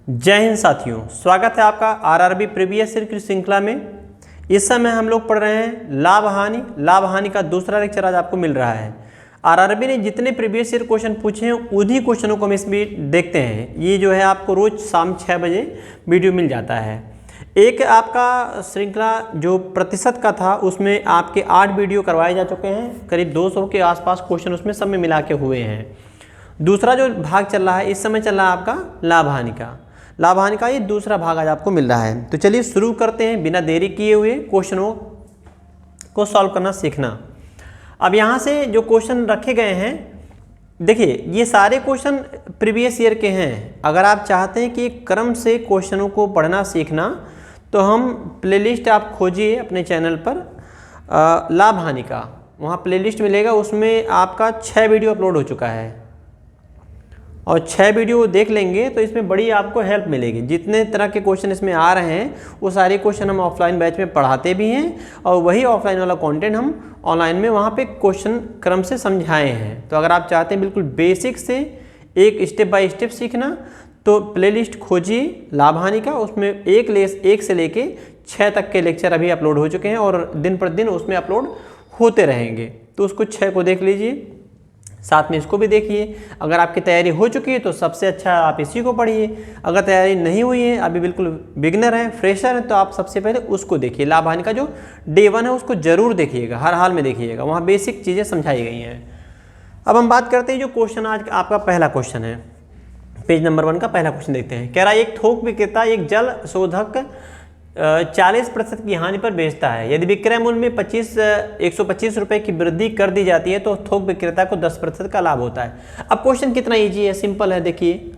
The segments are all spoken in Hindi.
जय हिंद साथियों, स्वागत है आपका आरआरबी प्रीवियस ईयर की श्रृंखला में। इस समय हम लोग पढ़ रहे हैं लाभ हानि का दूसरा लेक्चर आज आपको मिल रहा है। आरआरबी ने जितने प्रीवियस ईयर क्वेश्चन पूछे हैं उन्हीं क्वेश्चनों को हम इसमें देखते हैं। ये जो है आपको रोज शाम 6 बजे वीडियो मिल जाता है। एक आपका श्रृंखला जो प्रतिशत का था उसमें आपके 8 वीडियो करवाए जा चुके हैं, करीब 200 के आसपास क्वेश्चन उसमें सब में मिला के हुए हैं। दूसरा जो भाग चल रहा है इस समय चल रहा है आपका लाभ हानि का ये दूसरा भाग आज आपको मिल रहा है। तो चलिए शुरू करते हैं बिना देरी किए हुए क्वेश्चनों को सॉल्व करना सीखना। अब यहाँ से जो क्वेश्चन रखे गए हैं, देखिए ये सारे क्वेश्चन प्रीवियस ईयर के हैं। अगर आप चाहते हैं कि क्रम से क्वेश्चनों को पढ़ना सीखना तो हम प्लेलिस्ट आप खोजिए अपने चैनल पर लाभ हानि का, वहाँ प्लेलिस्ट मिलेगा, उसमें आपका 6 वीडियो अपलोड हो चुका है और 6 वीडियो देख लेंगे तो इसमें बड़ी आपको हेल्प मिलेगी। जितने तरह के क्वेश्चन इसमें आ रहे हैं वो सारे क्वेश्चन हम ऑफलाइन बैच में पढ़ाते भी हैं और वही ऑफलाइन वाला कंटेंट हम ऑनलाइन में वहाँ पे क्वेश्चन क्रम से समझाए हैं। तो अगर आप चाहते हैं बिल्कुल बेसिक से एक स्टेप बाय स्टेप सीखना तो प्लेलिस्ट खोजिए लाभ हानि का, उसमें एक से लेके 6 तक के लेक्चर अभी अपलोड हो चुके हैं और दिन पर दिन उसमें अपलोड होते रहेंगे। तो उसको 6 को देख लीजिए, साथ में इसको भी देखिए। अगर आपकी तैयारी हो चुकी है तो सबसे अच्छा आप इसी को पढ़िए। अगर तैयारी नहीं हुई है, अभी बिल्कुल बिगिनर है, फ्रेशर है, तो आप सबसे पहले उसको देखिए। लाभ हानि का जो डे 1 है उसको जरूर देखिएगा, हर हाल में देखिएगा, वहाँ बेसिक चीज़ें समझाई गई हैं। अब हम बात करते हैं जो क्वेश्चन आज आपका पहला क्वेश्चन है, पेज नंबर 1 का पहला क्वेश्चन देखते हैं। कह रहा है एक थोक विक्रेता एक जल शोधक 40% की हानि पर बेचता है। यदि विक्रय मूल्य में 125 रुपये की वृद्धि कर दी जाती है तो थोक विक्रेता को 10% का लाभ होता है। अब क्वेश्चन कितना इजी है, सिंपल है। देखिए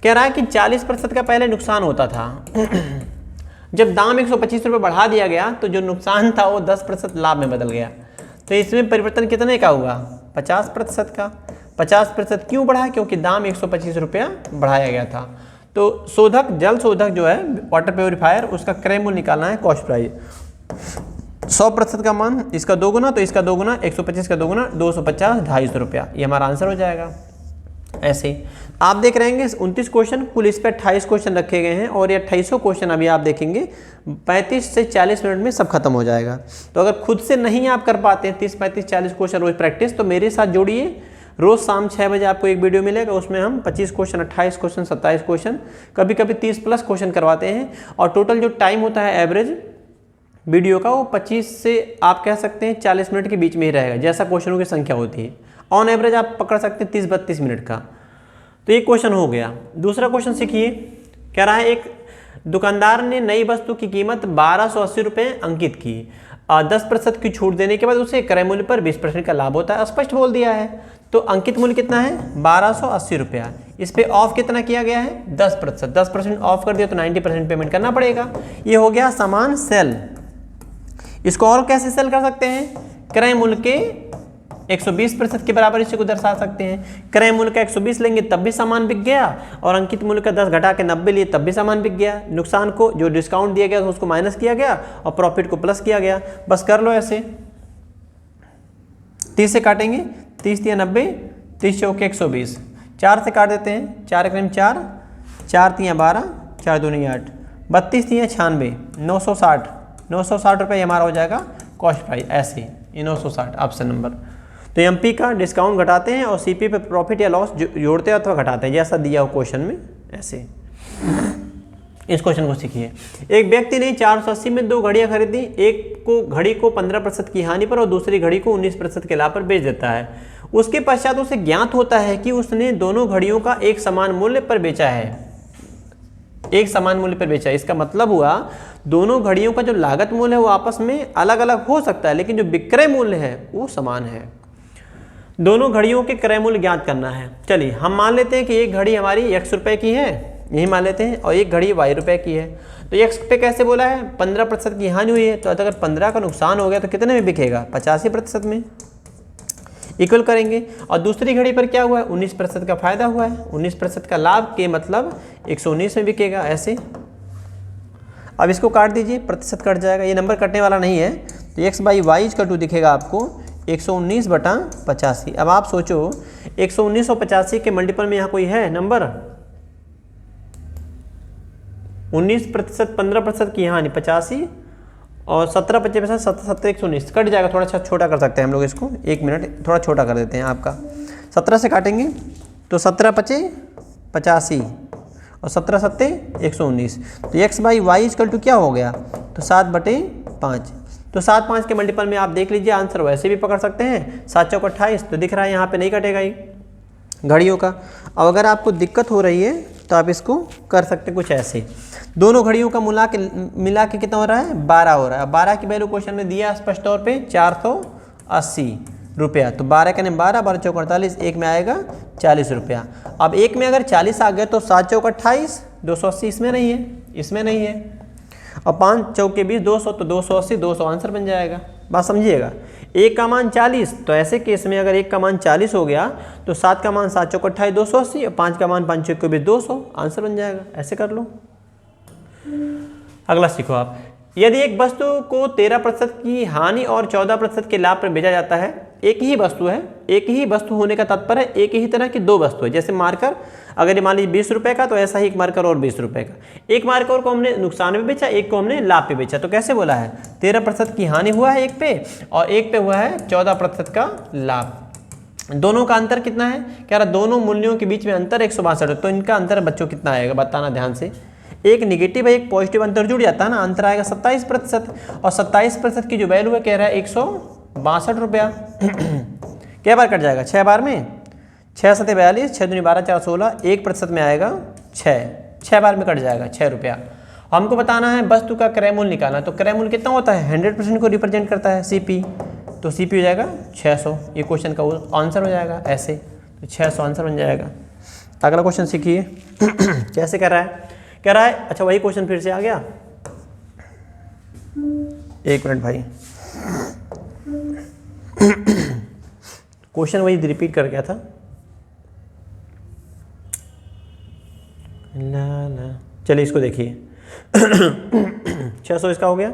कह रहा है कि 40% का पहले नुकसान होता था जब दाम 125 रुपये बढ़ा दिया गया तो जो नुकसान था वो 10% लाभ में बदल गया। तो इसमें परिवर्तन कितने का हुआ? 50% का। 50% क्यों बढ़ा? क्योंकि दाम 125 रुपया बढ़ाया गया था। तो जल शोधक जो है वाटर प्योरीफायर, उसका क्रय मूल्य निकालना है, कॉस्ट प्राइस। 100% का मान इसका 2 गुना, तो इसका 2 गुना 125 का 2 गुना 250, 250 रुपया, ये हमारा आंसर हो जाएगा। ऐसे आप देख रहे हैं 29 क्वेश्चन, कुल इस पर 28 क्वेश्चन रखे गए हैं और ये 2800 क्वेश्चन अभी आप देखेंगे 35 से 40 मिनट में सब खत्म हो जाएगा। तो अगर खुद से नहीं आप कर पाते हैं 30, 35, 40 क्वेश्चन रोज प्रैक्टिस, तो मेरे साथ जोड़िए। रोज़ शाम 6 बजे आपको एक वीडियो मिलेगा, उसमें हम 25 क्वेश्चन, 28 क्वेश्चन, 27 क्वेश्चन, कभी कभी 30+ क्वेश्चन करवाते हैं। और टोटल जो टाइम होता है एवरेज वीडियो का वो 25 से आप कह सकते हैं 40 मिनट के बीच में ही रहेगा, जैसा क्वेश्चनों की संख्या होती है। ऑन एवरेज आप पकड़ सकते हैं 30-32 मिनट का। तो ये क्वेश्चन हो गया। दूसरा क्वेश्चन सीखिए। कह रहा है एक दुकानदार ने नई वस्तु की कीमत 1280 रुपये अंकित की। 10% की छूट देने के बाद उसे क्रय मूल्य पर 20% का लाभ होता है, स्पष्ट बोल दिया है। तो अंकित मूल्य कितना है? 1280 रुपया। इस पे ऑफ कितना किया गया है? 10%। 10% ऑफ कर दिया तो 90% पेमेंट करना पड़ेगा। ये हो गया सामान सेल। इसको और कैसे सेल कर सकते हैं? क्रय मूल्य के 120% के बराबर इसी को दर्शा सकते हैं। क्रय मूल्य का 120 लेंगे तब भी सामान बिक गया और अंकित मूल्य का 10 घटा के 90 लिए तब भी सामान बिक गया। नुकसान को जो डिस्काउंट दिया गया उसको माइनस किया गया और प्रॉफिट को प्लस किया गया। बस कर लो ऐसे। 30 से काटेंगे, 30 या 90, 30 चौके 120, 4 से काट देते हैं, 4 1 4, 4 3 12, 4 2 8, 32 3 96, 960 रुपये हमारा हो जाएगा कॉस्ट प्राइस। ऐसे ये 960 ऑप्शन नंबर। तो एमपी का डिस्काउंट घटाते हैं और सीपी पे प्रॉफिट या लॉस जोड़ते हैं अथवा घटाते हैं, जैसा दिया हो क्वेश्चन में। ऐसे इस क्वेश्चन को सीखिए। एक व्यक्ति ने 480 में 2 घड़ियां खरीदी। एक को घड़ी को 15% की हानि पर और दूसरी घड़ी को 19% के लाभ पर बेच देता है। उसके पश्चात उसे ज्ञात होता है कि उसने दोनों घड़ियों का एक समान मूल्य पर बेचा है। एक समान मूल्य पर बेचा है, इसका मतलब हुआ दोनों घड़ियों का जो लागत मूल्य है वो आपस में अलग अलग हो सकता है, लेकिन जो विक्रय मूल्य है वो समान है। दोनों घड़ियों के क्रय मूल्य ज्ञात करना है। चलिए हम मान लेते हैं कि एक घड़ी हमारी x रुपये की है, यही मान लेते हैं, और एक घड़ी y रुपये की है। तो x पे कैसे बोला है? 15% की हानि हुई है, तो अगर 15 का नुकसान हो गया तो कितने में बिकेगा? 85% में। इक्वल करेंगे। और दूसरी घड़ी पर क्या हुआ है? 19% का फायदा हुआ है। 19% का लाभ के मतलब 119 में बिकेगा। ऐसे अब इसको काट दीजिए, प्रतिशत कट जाएगा, ये नंबर कटने वाला नहीं है। तो x/y = 2 दिखेगा आपको 119/85। अब आप सोचो 119 और 85 के मल्टीपल में यहाँ कोई है नंबर? 19%, 15% की हानि 85 और 17 17 119 कट जाएगा। थोड़ा सा छोटा कर सकते हैं हम लोग इसको, 1 मिनट थोड़ा छोटा कर देते हैं आपका। 17 से काटेंगे तो 17 पचे 85 और 17 सत्ते 119। तो x by y equal to क्या हो गया, तो 7/5। तो 7 5 के मल्टीपल में आप देख लीजिए, आंसर वैसे भी पकड़ सकते हैं। 7 चौक 28 तो दिख रहा है यहाँ पे नहीं कटेगा ये घड़ियों का। अब अगर आपको दिक्कत हो रही है तो आप इसको कर सकते हैं कुछ ऐसे, दोनों घड़ियों का मिला के कितना हो रहा है, 12 हो रहा है। 12 की वैल्यू क्वेश्चन में दिया स्पष्ट तौर पे 480 रुपया। तो 12 का 12, 12 चौक 48, एक में आएगा 40 रुपया। अब एक में अगर 40 आ गए तो 7 चौक 28, 280 इसमें नहीं है, इसमें नहीं है। और 5 चौक के 20 200, तो 280 200 आंसर बन जाएगा। बात समझिएगा, एक का मान 40, तो ऐसे केस में अगर एक का मान 40 हो गया तो 7 का मान 7 चौक 28 280 और 5 का मान 5 चौक 20 200 आंसर बन जाएगा। ऐसे कर लो। अगला सीखो आप, यदि एक वस्तु को 13% की हानि और 14% के लाभ पर बेचा जाता है, एक ही वस्तु है, एक ही वस्तु होने का तात्पर्य है एक ही तरह की दो वस्तु है। जैसे मार्कर, अगर ये मान लीजिए 20 रुपये का, तो ऐसा ही एक मार्कर और 20 रुपये का। एक मार्कर को हमने नुकसान में बेचा, एक को हमने लाभ पे बेचा। तो कैसे बोला है, 13% की हानि हुआ है एक पे और एक पे हुआ है 14% का लाभ। दोनों का अंतर कितना है, कह रहा दोनों मूल्यों के बीच में अंतर 162 है। तो इनका अंतर बच्चों कितना आएगा, बताना ध्यान से। एक निगेटिव है एक पॉजिटिव, अंतर जुड़ जाता है ना, अंतर आएगा 27%। और 27% की जो वैल्यू है कह रहा है 162 रुपया। क्या बार कट जाएगा, 6 बार में, 6 7 42, 6 दूनी 12 4 16, 1% में आएगा 6 बार में कट जाएगा 6 रुपया। हमको बताना है वस्तु का क्रय मूल्य निकालना। तो क्रय मूल्य कितना होता है, 100% को रिप्रेजेंट करता है CP। तो CP हो जाएगा 600, ये क्वेश्चन का आंसर हो जाएगा ऐसे। तो 600 आंसर बन जाएगा। अगला क्वेश्चन सीखिए। कैसे कर रहा है, कह रहा है, अच्छा वही क्वेश्चन फिर से आ गया, 1 मिनट भाई, क्वेश्चन वही रिपीट कर गया था। चलिए इसको देखिए। 600 इसका हो गया।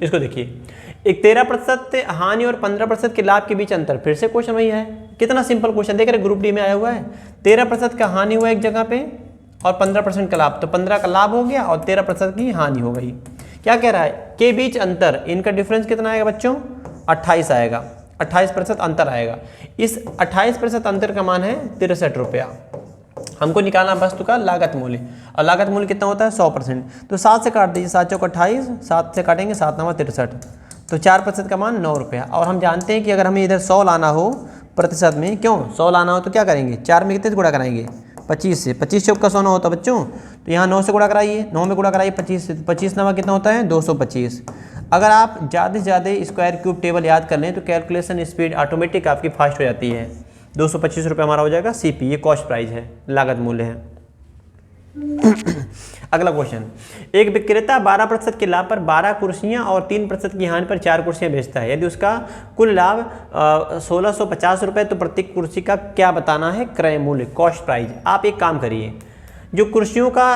इसको देखिए, एक 13% हानि और 15% के लाभ के बीच अंतर। फिर से क्वेश्चन वही है, कितना सिंपल क्वेश्चन देख रहे, ग्रुप डी में आया हुआ है। 13% का हानि हुआ एक जगह पे और 15% का लाभ। तो 15 का लाभ हो गया और 13% की हानि हो गई। क्या कह रहा है, के बीच अंतर, इनका डिफरेंस कितना आएगा बच्चों, 28 आएगा। 28% अंतर आएगा। इस 28% अंतर का मान है 63 रुपया। हमको निकालना वस्तु का लागत मूल्य, और लागत मूल्य कितना होता है 100%। तो 7 से काट दीजिए, 7 चौक 28, 7 से काटेंगे 7 9 63, तो 4% का मान 9 रुपया। और हम जानते हैं कि अगर हमें इधर 100 लाना हो प्रतिशत में, क्यों 100 लाना हो तो क्या करेंगे, 4 में कितने से गुणा कराएंगे, 25 से। 25 चौक का 100 होता है बच्चों, तो यहाँ 9 से गुणा कराइए, 9 में गुणा कराइए 25 से। 25 नवा कितना होता है 225। अगर आप ज़्यादा से ज़्यादा स्क्वायर क्यूब टेबल याद कर लें तो कैलकुलेशन स्पीड ऑटोमेटिक आपकी फास्ट हो जाती है। 225 रुपये हमारा हो जाएगा CP, ये कॉस्ट प्राइस है, लागत मूल्य है। अगला क्वेश्चन, एक विक्रेता 12% के लाभ पर 12 कुर्सियां और 3% की हानि पर 4 कुर्सियां बेचता है। यदि उसका कुल लाभ 1650 रुपये, तो प्रत्येक कुर्सी का क्या बताना है, क्रय मूल्य, कॉस्ट प्राइस। आप एक काम करिए, जो कुर्सियों का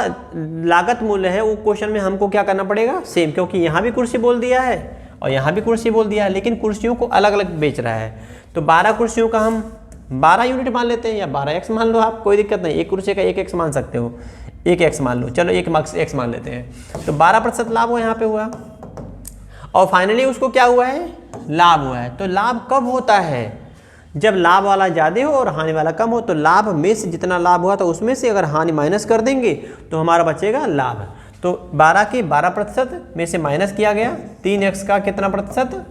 लागत मूल्य है वो क्वेश्चन में हमको क्या करना पड़ेगा, सेम, क्योंकि यहाँ भी कुर्सी बोल दिया है और यहाँ भी कुर्सी बोल दिया है, लेकिन कुर्सियों को अलग अलग बेच रहा है। तो 12 कुर्सियों का हम 12 यूनिट मान लेते हैं, या 12x मान लो आप, कोई दिक्कत नहीं। एक कुर्सी का 1x मान सकते हो, 1x मान लो, चलो 1x मान लेते हैं। तो 12% लाभ हुआ यहाँ पे हुआ, और फाइनली उसको क्या हुआ है, लाभ हुआ है। तो लाभ कब होता है, जब लाभ वाला ज़्यादा हो और हानि वाला कम हो। तो लाभ में से जितना लाभ हुआ तो उसमें से अगर हानि माइनस कर देंगे तो हमारा बचेगा लाभ। तो 12 के 12% में से माइनस किया गया, 3x का कितना प्रतिशत,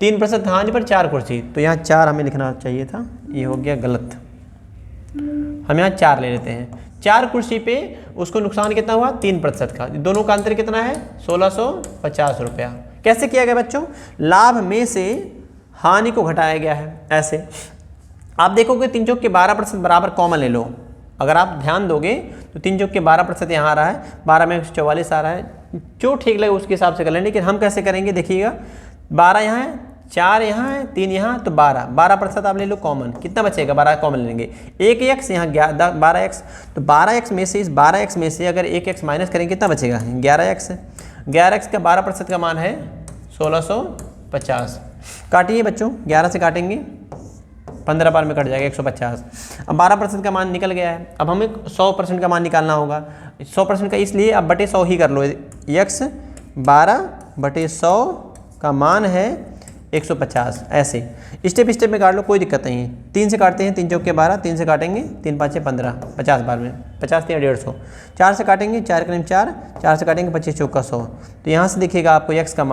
3% हानि पर 4 कुर्सी। तो यहाँ 4 हमें लिखना चाहिए था, ये हो गया गलत, हम यहाँ 4 ले लेते हैं। 4 कुर्सी पे उसको नुकसान कितना हुआ, 3% का। दोनों का अंतर कितना है, 1650 रुपया। कैसे किया गया बच्चों, लाभ में से हानि को घटाया गया है। ऐसे आप देखोगे 3 चौक के 12% बराबर कॉमन ले लो। अगर आप ध्यान दोगे तो 3 चौक के 12% यहाँ आ रहा है, 12 में 44 आ रहा है, जो ठीक लगे उसके हिसाब से कर लेंगे। लेकिन हम कैसे करेंगे, देखिएगा 12 यहाँ है, 4 यहाँ है, 3 यहाँ, तो 12% आप ले लो कॉमन, कितना बचेगा, 12 कॉमन लेंगे। 1x यहाँ 12x, तो 12x में से, इस 12x में से अगर 1x माइनस करेंगे कितना बचेगा, 11x। 11x का 12% का मान है 1650। काटिए बच्चों, 11 से काटेंगे 15 बार में कट जाएगा 150। अब 12% का मान निकल गया है। अब हमें 100% का मान निकालना होगा। 100% का इसलिए अब बटे 100 ही कर लो। x 12/100 का मान है 150। ऐसे स्टेप स्टेप में काट लो, कोई दिक्कत नहीं है। 3 से काटते हैं, 3 चौके 12, 3 से काटेंगे 3 5 15, 50 बार में 50 3 150। 4 से काटेंगे 4 करीब 4, 4 से काटेंगे 25 चौका 100। तो यहाँ से देखिएगा आपको x का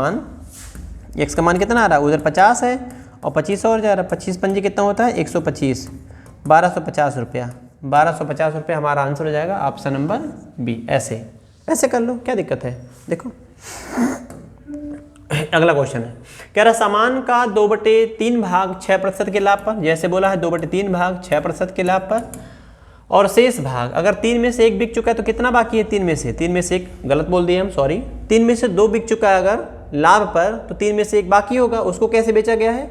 मान कितना आ रहा है, उधर 50 है और 25 और जा रहा है। 25 पंजे कितना होता है 125, 1250 रुपया। 1250 रुपये हमारा आंसर हो जाएगा ऑप्शन नंबर बी। ऐसे कर लो, क्या दिक्कत है। देखो अगला क्वेश्चन है, कह रहा सामान का 2/3 भाग 6% के लाभ पर, जैसे बोला है 2/3 भाग 6% के लाभ पर, और शेष भाग अगर 3 में से 1 बिक चुका है तो कितना बाकी है 3 में से 1 गलत बोल दिए हम, सॉरी। 3 में से 2 बिक चुका है अगर लाभ पर, तो 3 में से 1 बाकी होगा। उसको कैसे बेचा गया है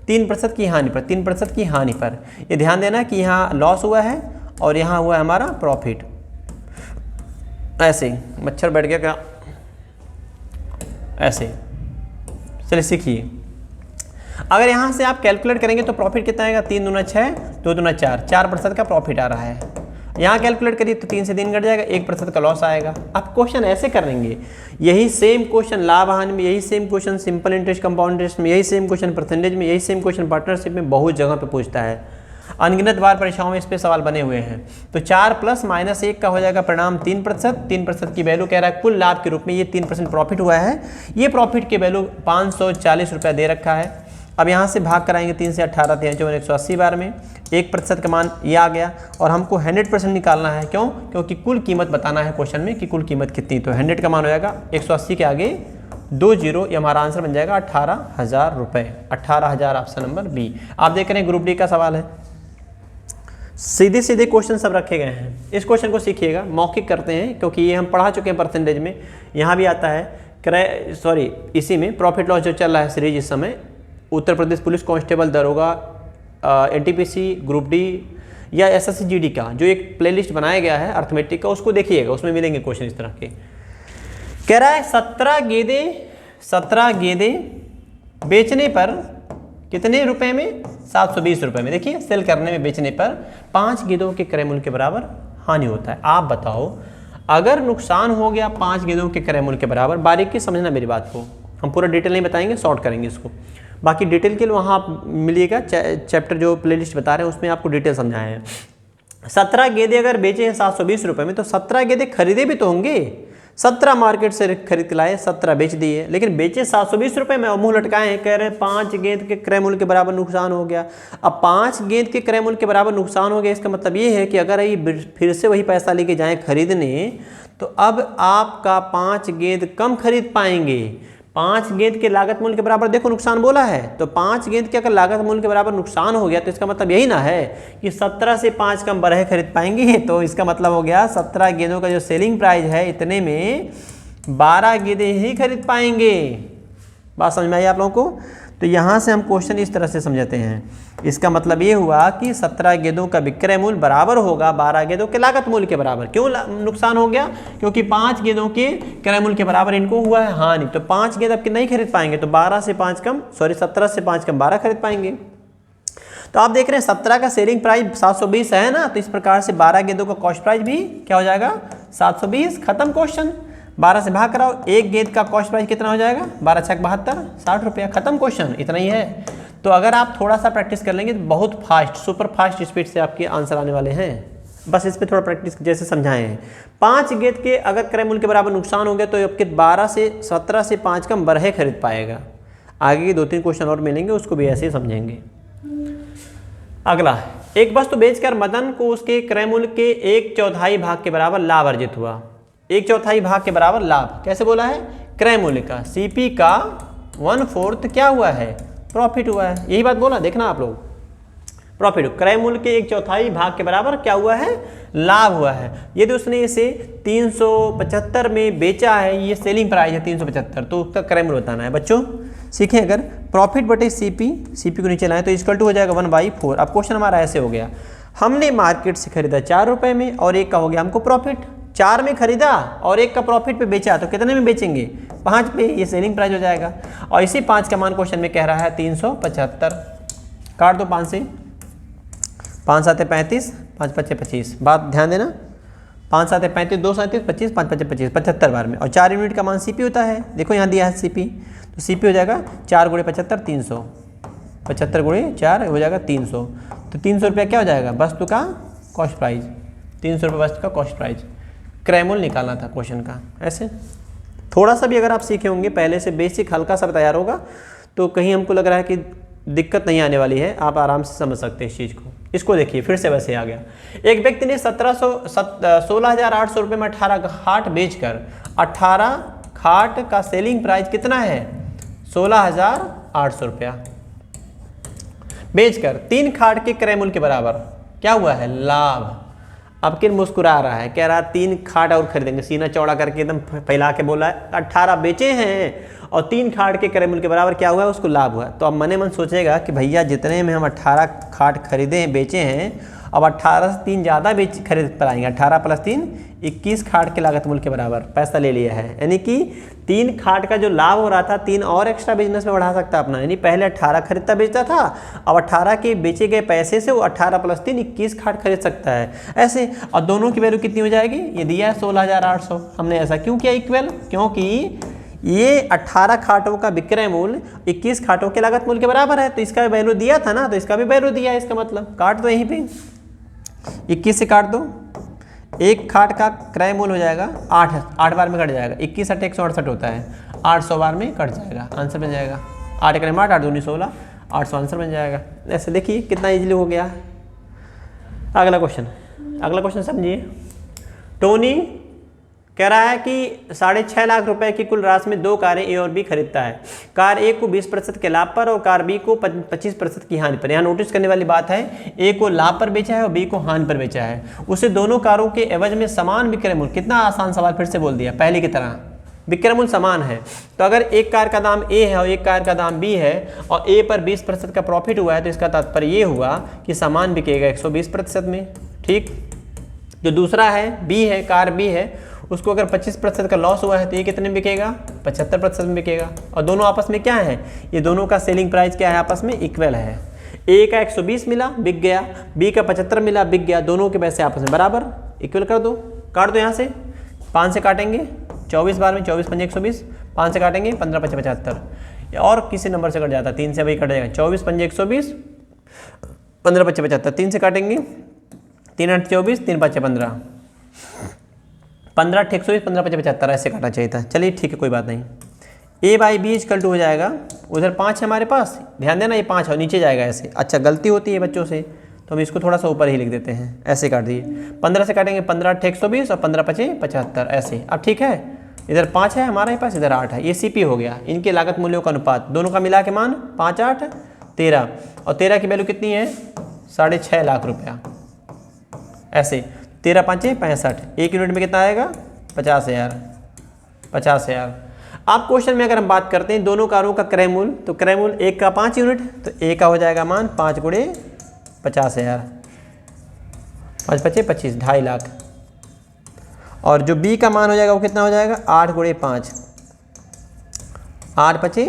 3% की हानि पर, 3% की हानि पर। ये ध्यान देना कि यहाँ लॉस हुआ है और यहाँ हुआ है हमारा प्रॉफिट। ऐसे मच्छर बैठ गया क्या, ऐसे। चलिए सीखिए, अगर यहाँ से आप कैलकुलेट करेंगे तो प्रॉफिट कितना आएगा 3 दूना 6, 2 दूना 4, 4% का प्रॉफिट आ रहा है। यहाँ कैलकुलेट करिए तो 3 से 3 घट जाएगा, 1% का लॉस आएगा। आप क्वेश्चन ऐसे करेंगे, यही सेम क्वेश्चन लाभ हानि में, यही same question simple interest compound interest में, यही सेम क्वेश्चन परसेंटेज में, यही सेम क्वेश्चन पार्टनरशिप में बहुत जगह पे पूछता है। अनगिनत बार परीक्षाओं में इस पे सवाल बने हुए हैं। तो 4 + -1 का हो जाएगा परिणाम 3%। 3% की वैल्यू कह रहा है कुल लाभ के रूप में, ये 3% प्रॉफिट हुआ है। ये प्रॉफिट की वैल्यू 540 रुपया दे रखा है। अब यहाँ से भाग कराएंगे 3 से 18 3 54 180 बार में, 1% का मान ये आ गया। और हमको 100% निकालना है, क्यों? क्योंकि कुल कीमत बताना है क्वेश्चन में कि कुल कीमत कितनी। तो 100 का मान हो जाएगा 180 के आगे 2 जीरो, ये हमारा आंसर बन जाएगा 18,000 रुपये। 18,000 ऑप्शन नंबर बी। आप देख रहे हैं ग्रुप डी का सवाल है, सीधे सीधे क्वेश्चन सब रखे गए हैं। इस क्वेश्चन को सीखिएगा, मौखिक करते हैं क्योंकि ये हम पढ़ा चुके हैं परसेंटेज में। यहाँ भी आता है इसी में प्रॉफिट लॉस जो चल रहा है सीरीज इस समय, उत्तर प्रदेश पुलिस कांस्टेबल दरोगा, एनटीपीसी, ग्रुप डी या एसएससी जीडी का जो एक प्लेलिस्ट बनाया गया है अर्थमेटिक का, उसको देखिएगा, उसमें मिलेंगे क्वेश्चन इस तरह के। कह रहा है 17 गेंदे बेचने पर कितने रुपए में 720 रुपए में। देखिए सेल करने में बेचने पर 5 गेंदों के क्रय मूल्य के बराबर हानि होता है। आप बताओ अगर नुकसान हो गया 5 गेंदों के क्रय मूल्य के बराबर, बारीकी समझना मेरी बात को, हम पूरा डिटेल नहीं बताएंगे, शॉर्ट करेंगे इसको। बाकी डिटेल के लिए वहाँ आप मिलिएगा, चैप्टर जो प्लेलिस्ट बता रहे हैं उसमें आपको डिटेल समझाए हैं। 17 गेंदे अगर बेचे हैं 720 रुपये में, तो 17 गेंदे खरीदे भी तो होंगे। 17 मार्केट से खरीद के लाए, 17 बेच दिए, लेकिन बेचे 720 रुपये में और मुँह लटकाए हैं, कह रहे हैं 5 गेंद के क्रय मूल्य के बराबर नुकसान हो गया। अब 5 गेंद के क्रय मूल्य के बराबर नुकसान हो गया, इसका मतलब ये है कि अगर ये फिर से वही पैसा लेके जाएँ खरीदने, तो अब आपका 5 गेंद कम खरीद पाएंगे। 5 गेंद के लागत मूल्य के बराबर देखो नुकसान बोला है, तो 5 गेंद के अगर लागत मूल्य के बराबर नुकसान हो गया तो इसका मतलब यही ना है कि 17 से 5 कम बरहे खरीद पाएंगे। तो इसका मतलब हो गया 17 गेंदों का जो सेलिंग प्राइस है इतने में 12 गेंदें ही खरीद पाएंगे। बात समझ में आई आप लोगों को? तो यहाँ से हम क्वेश्चन इस तरह से समझते हैं, इसका मतलब ये हुआ कि 17 गेंदों का विक्रय मूल्य बराबर होगा 12 गेंदों के लागत मूल्य के बराबर। क्यों नुकसान हो गया? क्योंकि 5 गेंदों के क्रय मूल्य के बराबर इनको हुआ है हानि। तो 5 गेंद अब नहीं खरीद पाएंगे, तो 17 से 5 कम 12 खरीद पाएंगे। तो आप देख रहे हैं 17 का सेलिंग प्राइस 720 है ना, तो इस प्रकार से 12 गेंदों का कॉस्ट प्राइस भी क्या हो जाएगा 720। खत्म क्वेश्चन। 12 से भाग कराओ, एक गेंद का कॉस्ट प्राइस कितना हो जाएगा 12 × 72 60 रुपया। खत्म क्वेश्चन, इतना ही है। तो अगर आप थोड़ा सा प्रैक्टिस कर लेंगे तो बहुत फास्ट, सुपर फास्ट स्पीड से आपके आंसर आने वाले हैं। बस इस पे थोड़ा प्रैक्टिस जैसे समझाए हैं। 5 गेंद के अगर क्रय मूल्य के बराबर नुकसान हो गया तो आपके 17 से 5 कम बरहे खरीद पाएगा। आगे के 2-3 क्वेश्चन और मिलेंगे, उसको भी ऐसे ही समझेंगे। अगला, एक वस्तु बेचकर मदन को उसके क्रय मूल्य के 1/4 भाग के बराबर लाभ अर्जित हुआ। 1/4 भाग के बराबर लाभ कैसे बोला है? क्रय मूल्य का सीपी का 1/4 क्या हुआ है? प्रॉफिट हुआ है। यही बात बोला, देखना आप लोग, प्रॉफिट क्रय मूल्य के 1/4 भाग के बराबर क्या हुआ है? लाभ हुआ है। यदि उसने इसे 375 में बेचा है, ये सेलिंग प्राइस है 375, तो उसका क्रय मूल्य बताना है। बच्चों सीखें, अगर प्रॉफिट बटे सीपी को नीचे लाएं तो इक्वल टू हो जाएगा 1/4। अब क्वेश्चन हमारा ऐसे हो गया, हमने मार्केट से खरीदा 4 रुपये में और एक का हो गया हमको प्रॉफिट। 4 में खरीदा और एक का प्रॉफिट पे बेचा, तो कितने में बेचेंगे 5 पे, ये सेलिंग प्राइस हो जाएगा। और इसी 5 का मान क्वेश्चन में कह रहा है 375। काट दो 5 से, 5 7 35, 5 5 25, बात ध्यान देना, 5 7 35, 2 37 25, 5 5 25, 75 बार में। और 4 यूनिट का मान सीपी होता है, देखो यहाँ दिया है सीपी, तो सीपी हो जाएगा 4 × 75 300, 75 × 4 हो जाएगा 300। तो 300 रुपया क्या हो जाएगा, वस्तु का कॉस्ट प्राइस, 300 रुपये वस्तु का कॉस्ट प्राइस। क्रय निकालना था क्वेश्चन का। ऐसे थोड़ा सा भी अगर आप सीखे होंगे पहले से, बेसिक हल्का सा तैयार होगा, तो कहीं हमको लग रहा है कि दिक्कत नहीं आने वाली है, आप आराम से समझ सकते हैं इस चीज़ को। इसको देखिए फिर से वैसे आ गया। एक व्यक्ति ने 16,800 रुपये में 18 खाट बेचकर 18 खाट का सेलिंग प्राइस कितना है, 16,800 रुपया बेचकर 3 खाट के क्रय मूल्य के बराबर क्या हुआ है, लाभ। अब किन मुस्कुरा रहा है, कह रहा है 3 खाट और खरीदेंगे, सीना चौड़ा करके एकदम फैला के बोला है 18 बेचे हैं और 3 खाट के क्रय मूल्य के बराबर क्या हुआ है, उसको लाभ हुआ। तो अब मने मन सोचेगा कि भैया जितने में हम 18 खाट खरीदे हैं, बेचे हैं, अब 18 से 3 ज़्यादा खरीद पाएंगे, 18 + 3 21 खाट के लागत मूल्य के बराबर पैसा ले लिया है। यानी कि 3 खाट का जो लाभ हो रहा था, 3 और एक्स्ट्रा बिजनेस में बढ़ा सकता अपना। यानी पहले 18 खरीदता बेचता था, अब 18 के बेचे गए पैसे से वो 18 + 3 21 खाट खरीद सकता है ऐसे। और दोनों की वैल्यू कितनी हो जाएगी, ये दिया है 16,800। हमने ऐसा क्यों किया इक्वल, क्योंकि ये 18 खाटों का विक्रय मूल्य 21 खाटों के लागत मूल्य के बराबर है, तो इसका वैल्यू दिया था ना, तो इसका भी वैल्यू दिया है। इसका मतलब काट दो यहीं पे, 21 से काट दो, 1 खाट का क्रय मूल्य हो जाएगा 8 बार में कट जाएगा, 21 × 8 168 होता है, 800 बार में कट जाएगा, आंसर बन जाएगा 8 × 8 8 दूनी 16, 800 आंसर बन जाएगा। ऐसे देखिए कितना इजीली हो गया। अगला क्वेश्चन समझिए। टोनी कह रहा है कि 6.5 लाख रुपए की कुल राशि में 2 कारें ए और बी खरीदता है। कार ए को 20% के लाभ पर और कार बी को 25% की हानि पर। यहाँ नोटिस करने वाली बात है, ए को लाभ पर बेचा है और बी को हानि पर बेचा है। उसे दोनों कारों के एवज में समान विक्रय मूल्य, कितना आसान सवाल फिर से बोल दिया, पहले की तरह विक्रय मूल्य समान है। तो अगर एक कार का दाम ए है और एक कार का दाम बी है और ए पर 20% का प्रॉफिट हुआ है, तो इसका तात्पर्य ये हुआ कि समान बिकेगा 120% में। ठीक, जो दूसरा है बी है, कार बी है, उसको अगर 25% का लॉस हुआ है तो ये कितने में बिकेगा, 75% में बिकेगा। और दोनों आपस में क्या है, ये दोनों का सेलिंग प्राइस क्या है, आपस में इक्वल है। ए का 120 मिला, बिक गया, बी का 75 मिला, बिक गया, दोनों के पैसे आपस में बराबर, इक्वल कर दो। काट दो यहाँ से, 5 से काटेंगे 24 बार में, 24 × 5 120, 5 से काटेंगे 15 × 5 75, और किसी नंबर से कट जाता है, 3 से वही कट जाएगा, 24 × 5 120, 15 × 5 75, 3 से काटेंगे 3 × 8 24, 3 × 5 15, 15 × 120, 15 × 5 75, ऐसे काटना चाहिए था। चलिए ठीक है, कोई बात नहीं। A/B = 2 हो जाएगा, उधर 5 है हमारे पास, ध्यान देना ये 5 है, नीचे जाएगा ऐसे। अच्छा, गलती होती है बच्चों से, तो हम इसको थोड़ा सा ऊपर ही लिख देते हैं, ऐसे काट दिए। 15 से काटेंगे 15 × 8 120 और 15 × 5 75, ऐसे। अब ठीक है, इधर 5 है हमारे पास, इधर 8 है, ये CP हो गया। इनके लागत मूल्यों का अनुपात, दोनों का मिला के मान 5 8 13, और 13 की वैल्यू कितनी है, 6.5 लाख रुपया, ऐसे। 13 × 5 = 65, 1 यूनिट में कितना आएगा, 50,000, 50,000। आप क्वेश्चन में अगर हम बात करते हैं दोनों कारों का क्रय मूल्य, तो क्रय मूल्य एक का 5 यूनिट, तो ए का हो जाएगा मान 5 × 50,000, 5 × 5 = 25, 2.5 लाख। और जो बी का मान हो जाएगा वो कितना हो जाएगा, 8 × 5, 8 × 5 =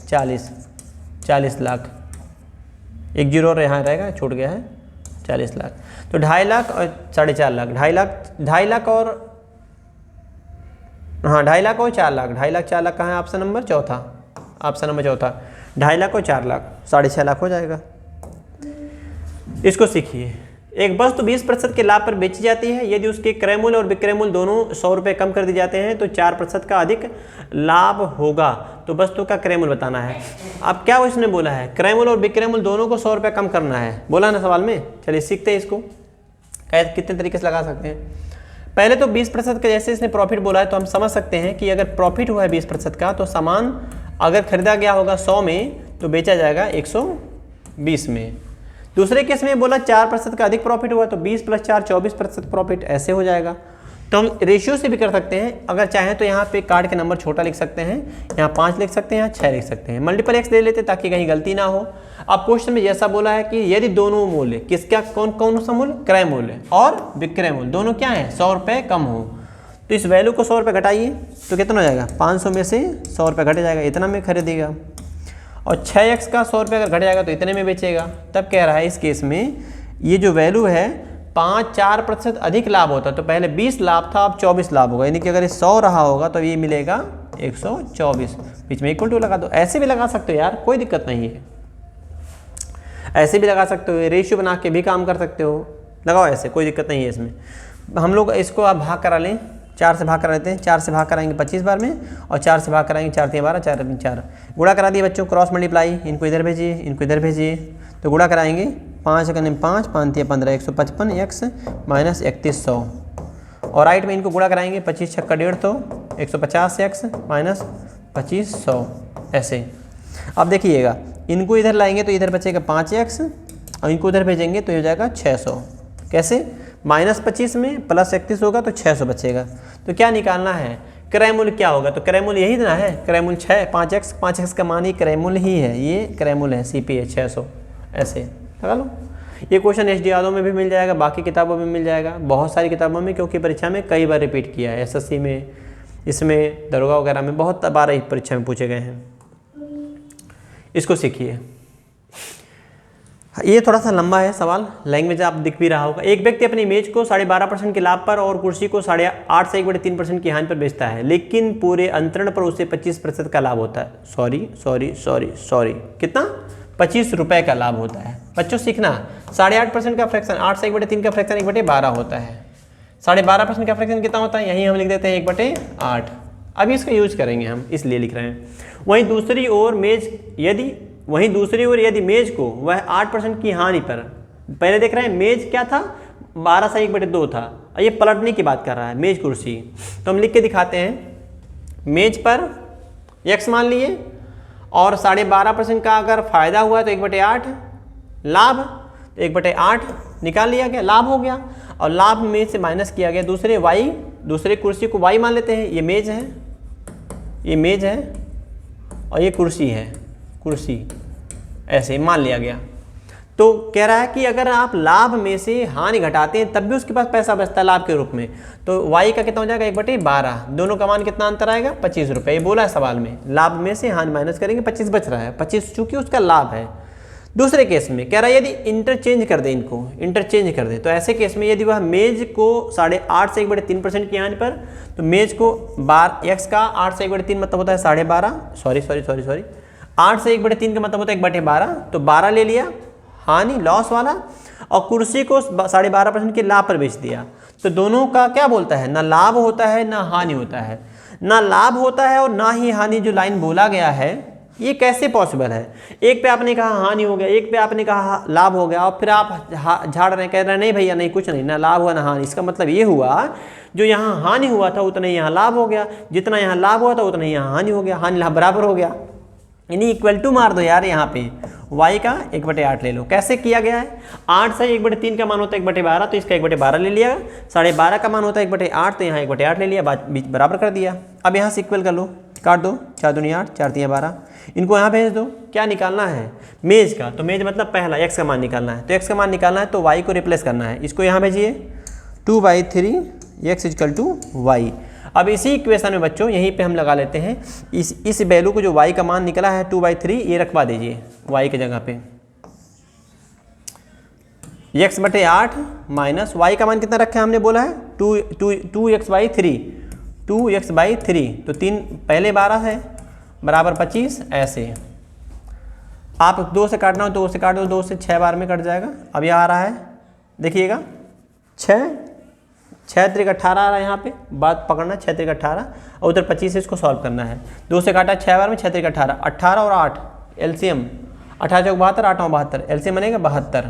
40, 40 लाख। एक जीरो और यहाँ रहेगा, छूट गया है, 40 लाख। तो 2.5 लाख और 4.5 लाख, 2.5 लाख और, हाँ 2.5 लाख और 4 लाख, 2.5 लाख 4 लाख कहाँ है, ऑप्शन नंबर चौथा, ऑप्शन नंबर चौथा। 2.5 लाख और 4 लाख, 6.5 लाख हो जाएगा। इसको सीखिए। एक वस्तु 20% के लाभ पर बेची जाती है, यदि उसके क्रय मूल्य और विक्रय मूल्य दोनों 100 रुपये कम कर दिए जाते हैं तो 4% का अधिक लाभ होगा। तो वस्तु का क्रय मूल्य बताना है। अब क्या उसने बोला है, क्रय मूल्य और विक्रय मूल्य दोनों को 100 रुपये कम करना है, बोला ना सवाल में। चलिए सीखते हैं इसको, कितने तरीके से लगा सकते हैं। पहले तो 20% का जैसे इसने प्रॉफिट बोला है, तो हम समझ सकते हैं कि अगर प्रॉफिट हुआ है 20% का, तो सामान अगर खरीदा गया होगा 100 में तो बेचा जाएगा 120 में। दूसरे केस में बोला 4% का अधिक प्रॉफिट हुआ, तो 20 + 4 24% प्रॉफिट, ऐसे हो जाएगा। तो हम रेशियो से भी कर सकते हैं, अगर चाहें तो यहाँ पे कार्ड के नंबर छोटा लिख सकते हैं, यहाँ 5 लिख सकते हैं, यहाँ 6 लिख सकते हैं, मल्टीपल एक्स ले लेते ताकि कहीं गलती ना हो। अब क्वेश्चन में जैसा बोला है कि यदि दोनों मूल्य, किसका कौन सा मूल्य, क्रय मूल्य और विक्रय मूल्य दोनों क्या है, 100 रुपये कम हो, तो इस वैल्यू को 100 रुपये घटाइए तो कितना हो जाएगा, 500 में से 100 रुपये घट जाएगा, इतना में खरीदेगा। और 6x का 100 रुपये अगर घट जाएगा तो इतने में बेचेगा। तब कह रहा है इस केस में ये जो वैल्यू है 5-4% अधिक लाभ होता है, तो पहले 20 लाभ था, अब 24 लाभ होगा, यानी कि अगर ये 100 रहा होगा तो ये मिलेगा 124, बीच में इक्वल टू लगा दो। ऐसे भी लगा सकते हो यार, कोई दिक्कत नहीं है, ऐसे भी लगा सकते हो, रेशियो बना के भी काम कर सकते हो, लगाओ ऐसे, कोई दिक्कत नहीं है इसमें। हम लोग इसको आप भाग करा लें, 4 से भाग करा लेते हैं, 4 से भाग कराएंगे 25 बार में, और 4 से भाग कराएंगे 4 3 12, 4 3 4, गुणा करा दिए बच्चों, क्रॉस मल्टीप्लाई, इनको इधर भेजिए, इनको इधर भेजिए, तो गुणा कराएंगे 5 × 5, 5 × 15, 155 x माइनस 3100, और राइट में इनको गुणा कराएंगे 25 × 6 = 150, 150 x माइनस 2500, ऐसे। अब देखिएगा, इनको इधर लाएंगे तो इधर बचेगा 5x, और इनको उधर भेजेंगे तो ये हो जाएगा 600। कैसे? -25 में +31 होगा तो 600 बचेगा। तो क्या निकालना है? क्रय मूल्य क्या होगा? तो क्रय मूल्य यही देना है, क्रय मूल्य 6 5x का मान ही क्रय मूल्य ही है, ये क्रय मूल्य है, CP है 600, ऐसे लगा लो। ये क्वेश्चन SD यादव में भी मिल जाएगा, बाकी किताबों में मिल जाएगा, बहुत सारी किताबों में, क्योंकि परीक्षा में कई बार रिपीट किया है, SSC में, इसमें दरोगा वगैरह में बहुत बार परीक्षा में पूछे गए हैं। इसको सीखिए। ये थोड़ा सा लंबा है सवाल, लैंग्वेज आप दिख भी रहा होगा। एक व्यक्ति अपनी इमेज को 12.5% के लाभ पर और कुर्सी को 8.5 से 1/3% की हानि पर बेचता है, लेकिन पूरे अंतरण पर उसे 25% का लाभ होता है। सॉरी, कितना? 25 रुपये का लाभ होता है। बच्चों सीखना, 8.5% का फ्रैक्शन, 8 से 1/3 का फ्रैक्शन 1/12 होता है। 12.5% का फ्रैक्शन कितना होता है? यहीं हम लिख देते हैं 1/8। अभी इसका यूज करेंगे हम, इसलिए लिख रहे हैं। वहीं दूसरी ओर यदि मेज को वह 8% की हानि पर, पहले देख रहे हैं मेज क्या था? 12 से 1/2 था, और ये पलटने की बात कर रहा है, मेज कुर्सी। तो हम लिख के दिखाते हैं, मेज पर x मान लिए, और 12.5% का अगर फायदा हुआ तो 1/8, लाभ तो 1/8 निकाल लिया गया, लाभ हो गया, और लाभ में से माइनस किया गया दूसरे कुर्सी को y मान लेते हैं। ये मेज है और ये कुर्सी है, ऐसे मान लिया गया। तो कह रहा है कि अगर आप लाभ में से हानि घटाते हैं तब भी उसके पास पैसा बचता है लाभ के रूप में, तो y का कितना हो जाएगा? 1/12। दोनों का मान कितना अंतर आएगा? 25 रुपये। ये बोला है सवाल में, लाभ में से हानि माइनस करेंगे, 25 बच रहा है, 25 चूंकि उसका लाभ है। दूसरे केस में कह रहा है यदि इंटरचेंज कर दे, तो ऐसे केस में यदि वह मेज को 8.5 से 1/3% की हानि पर, तो मेज को x का 8 से 1/3 मतलब होता है 12.5, सॉरी 8 से 1/3 का मतलब होता है 1/12, तो 12 ले लिया हानि, लॉस वाला, और कुर्सी को 12.5% के लाभ पर बेच दिया। तो दोनों का क्या बोलता है? ना लाभ होता है ना हानि होता है, ना लाभ होता है और ना ही हानि। जो लाइन बोला गया है ये कैसे पॉसिबल है? एक पे आपने कहा हानि हो गया, एक पे आपने कहा लाभ हो गया, और फिर आप झाड़ रहे, कह रहे हैं नहीं भैया नहीं, कुछ नहीं, ना लाभ हुआ ना हानि। इसका मतलब ये हुआ जो यहाँ हानि हुआ था उतना ही यहाँ लाभ हो गया, जितना यहाँ लाभ हुआ था उतना ही यहाँ हानि हो गया, हानि लाभ बराबर हो गया। यानी इक्वल टू मार दो यार, यहाँ पे y का 1/8 ले लो। कैसे किया गया है? 8 से 1/3 का मान होता है 1/12, तो इसका 1/12 ले लिया, 12.5 का मान होता है 1/8, तो यहाँ 1/8 ले लिया, बीच बराबर कर दिया। अब यहाँ से इक्वल कर लो, काट दो, 4 दूनी 8, 4 3 12, इनको यहाँ भेज दो। क्या निकालना है? मेज का, तो मेज मतलब पहला x का मान निकालना है, तो x का मान निकालना है तो y को रिप्लेस करना है। इसको यहाँ भेजिए, 2/3 x = y। अब इसी इक्वेशन में बच्चों यहीं पे हम लगा लेते हैं इस वैल्यू को, जो y का मान निकला है 2/3, ये रखवा दीजिए y की जगह पे। x/8 माइनस y का मान कितना रखा है हमने बोला है? 2x/3, तो 3 पहले 12 है बराबर 25, ऐसे। आप 2 से काटना हो तो 2 से काट दो, 2 से 6 बार में कट जाएगा। अब यह आ रहा है, देखिएगा 6 3 18 आ रहा है, यहाँ पे बात पकड़ना, 6 3 18, और उधर 25 से इसको सॉल्व करना है। 2 से काटा 6 बार में, 6 3 18, 18 और 8 एलसीएम, 18 × 72, 8 × 72, एलसीएम बनेगा 72।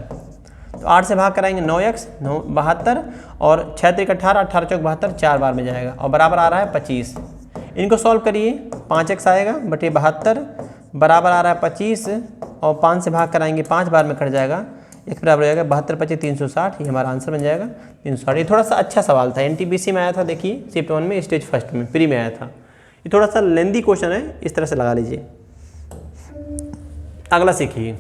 तो 8 से भाग कराएंगे 9x 72, और 6 3 18, 18 × 72, 4 बार में जाएगा, और बराबर आ रहा है 25। इनको सॉल्व करिए, 5x आएगा बटे 72 बराबर आ रहा है 25, और 5 से भाग कराएंगे 5 बार में कट जाएगा, x बराबर हो जाएगा 72 × 25 360, ये हमारा आंसर बन जाएगा 360। ये थोड़ा सा अच्छा सवाल था, NTPC में आया था, देखिए शिफ्ट 1 में, स्टेज फर्स्ट में प्री में आया था। ये थोड़ा सा लेंदी क्वेश्चन है, इस तरह से लगा लीजिए। अगला सीखिए,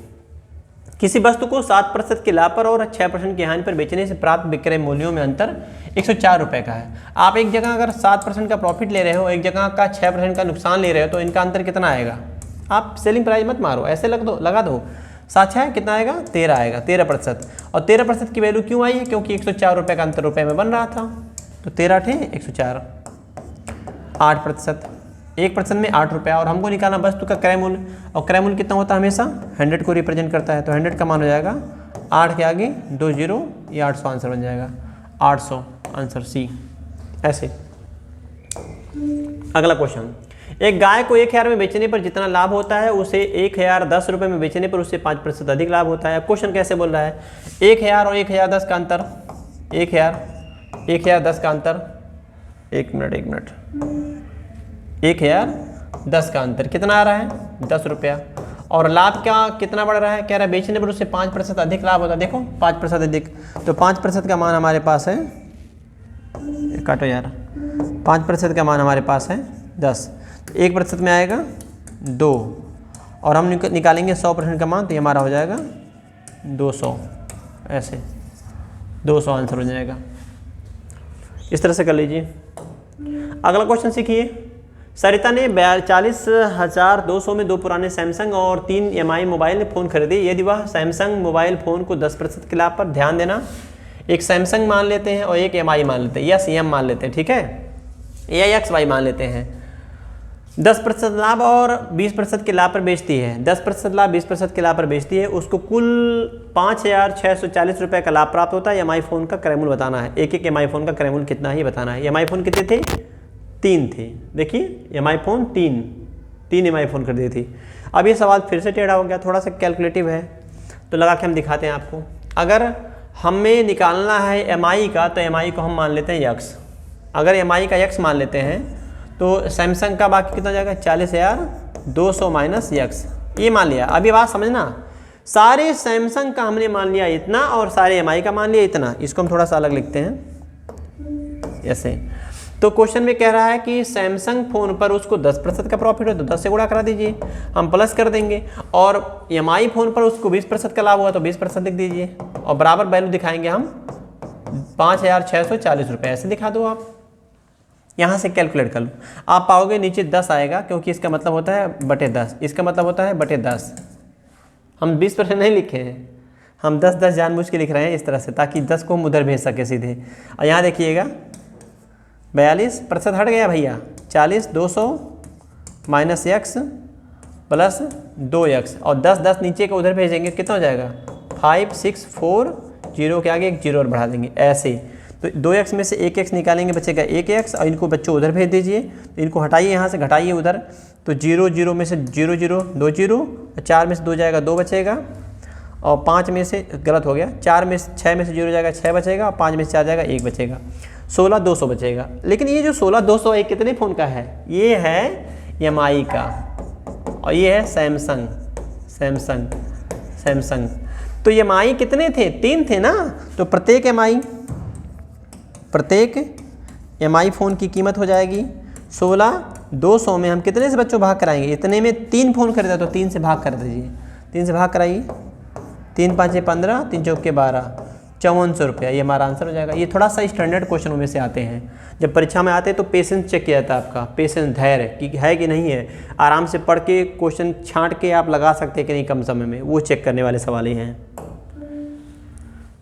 किसी वस्तु को 7% के लाभ पर और 6% की हानि पर बेचने से प्राप्त विक्रय मूल्यों में अंतर 104 रुपये का है। आप एक जगह अगर 7% का प्रॉफिट ले रहे हो, एक जगह का 6% का नुकसान ले रहे हो, तो इनका अंतर कितना आएगा? आप सेलिंग प्राइस मत मारो, ऐसे लगा दो 7 6 कितना आएगा 13 आएगा, 13%। और 13% की वैल्यू क्यों आई है? क्योंकि 104 रुपये का अंतर रुपये में बन रहा था, तो 13 थे 104, 8%, 1% में 8 रुपया। और हमको निकालना वस्तु का क्रय मूल्य, और क्रय मूल्य कितना होता है? हमेशा 100 को रिप्रेजेंट करता है, तो 100 का मान हो जाएगा 8 के आगे 2 0, ये 800 आंसर बन जाएगा, 800 आंसर सी। ऐसे अगला क्वेश्चन, एक गाय को 1000 में बेचने पर जितना लाभ होता है उसे 1010 रुपये में बेचने पर उससे 5% अधिक लाभ होता है। क्वेश्चन कैसे बोल रहा है? 1000 और 1010 का अंतर, 1010 का अंतर, एक मिनट, 1010 का अंतर कितना आ रहा है? 10 रुपया। और लाभ क्या कितना बढ़ रहा है? कह रहा है बेचने पर उससे 5% अधिक लाभ होता है। देखो 5% अधिक, तो 5% का मान हमारे पास है, काटो यार, 5% का मान हमारे पास है 10, 1% में आएगा 2, और हम निकालेंगे 100% का मान, तो ये हमारा हो जाएगा 200। ऐसे 200 आंसर हो जाएगा। इस तरह से कर लीजिए। अगला क्वेश्चन सीखिए। सरिता ने 42,200 में 2 पुराने सैमसंग और 3 एमआई मोबाइल फ़ोन खरीदे। यदि वह सैमसंग मोबाइल फ़ोन को 10% के लाभ पर, ध्यान देना एक सैमसंग मान लेते हैं और एक एमआई मान लेते हैं, या सीएम मान लेते हैं, ठीक है, या एक्सवाई मान लेते हैं, 10% लाभ और 20% के लाभ पर बेचती है, 10% लाभ 20% के लाभ पर बेचती है, उसको कुल 5,640 रुपये का लाभ प्राप्त होता है। एमआई फ़ोन का क्रय मूल्य बताना है। एक एमआई फ़ोन का क्रय मूल्य कितना है ये बताना है। एमआई फ़ोन कितने थे? 3 थे। देखिए एमआई फ़ोन 3 एमआई फ़ोन खरीदी थी। अब ये सवाल फिर से टेढ़ा हो गया, थोड़ा सा कैलकुलेटिव है, तो लगा के हम दिखाते हैं आपको। अगर हमें निकालना है एमआई का, तो एमआई को हम मान लेते हैं यक्स। अगर एमआई का यक्स मान लेते हैं तो सैमसंग का बाकी कितना जाएगा? 40,200 माइनस यक्स, ये मान लिया। अभी बात समझना, सारे सैमसंग का हमने मान लिया इतना और सारे एमआई का मान लिया इतना। इसको हम थोड़ा सा अलग लिखते हैं ऐसे। तो क्वेश्चन में कह रहा है कि सैमसंग फ़ोन पर उसको 10% का प्रॉफिट हो, तो 10 से गुणा करा दीजिए, हम प्लस कर देंगे। और एमआई फ़ोन पर उसको 20% का लाभ हुआ, तो 20% लिख दीजिए, और बराबर वैल्यू दिखाएंगे हम 5,640 रुपये। ऐसे दिखा दो आप, यहाँ से कैलकुलेट कर लो, आप पाओगे नीचे 10 आएगा, क्योंकि इसका मतलब होता है बटे 10, इसका मतलब होता है बटे 10। हम 20% नहीं लिखे हैं, हम 10 जानबूझ के लिख रहे हैं इस तरह से, ताकि 10 को हम उधर भेज सके सीधे। और यहाँ देखिएगा 42% हट गया भैया, 40,200 माइनस यक्स प्लस 2x, और 10 नीचे को उधर भेजेंगे, कितना हो जाएगा? 5,640 के आगे एक जीरो और बढ़ा देंगे ऐसे। तो 2x में से 1x निकालेंगे, बचेगा 1x, और इनको बच्चों उधर भेज दीजिए। तो इनको हटाइए, यहाँ से घटाइए उधर, तो 0 में से 0 0 2 0, 4 में से 2 जाएगा 2 बचेगा, और 5 में से गलत हो गया, 6 में से 0 जाएगा 6 बचेगा, और 5 में से 4 जाएगा 1 बचेगा, 16,200 बचेगा। लेकिन ये जो 16,200 है कितने फ़ोन का है? ये है एमआई का, और ये है सैमसंग। तो एमआई कितने थे? 3 थे ना, तो प्रत्येक एमआई फ़ोन की कीमत हो जाएगी 16,200 में हम कितने से बच्चों भाग कराएंगे? इतने में 3 फ़ोन खरीदा, तो 3 से भाग कर दीजिए, 3 से भाग कराइए, 3 5 15, 3 चौके 12, 5400 रुपया, ये हमारा आंसर हो जाएगा। ये थोड़ा सा स्टैंडर्ड क्वेश्चनों में से आते हैं, जब परीक्षा में आते हैं तो पेशेंस चेक किया जाता है आपका, पेशेंस, धैर्य कि है कि नहीं है। आराम से पढ़ के क्वेश्चन छांट के आप लगा सकते हैं कि नहीं कम समय में, वो चेक करने वाले सवाल ही हैं।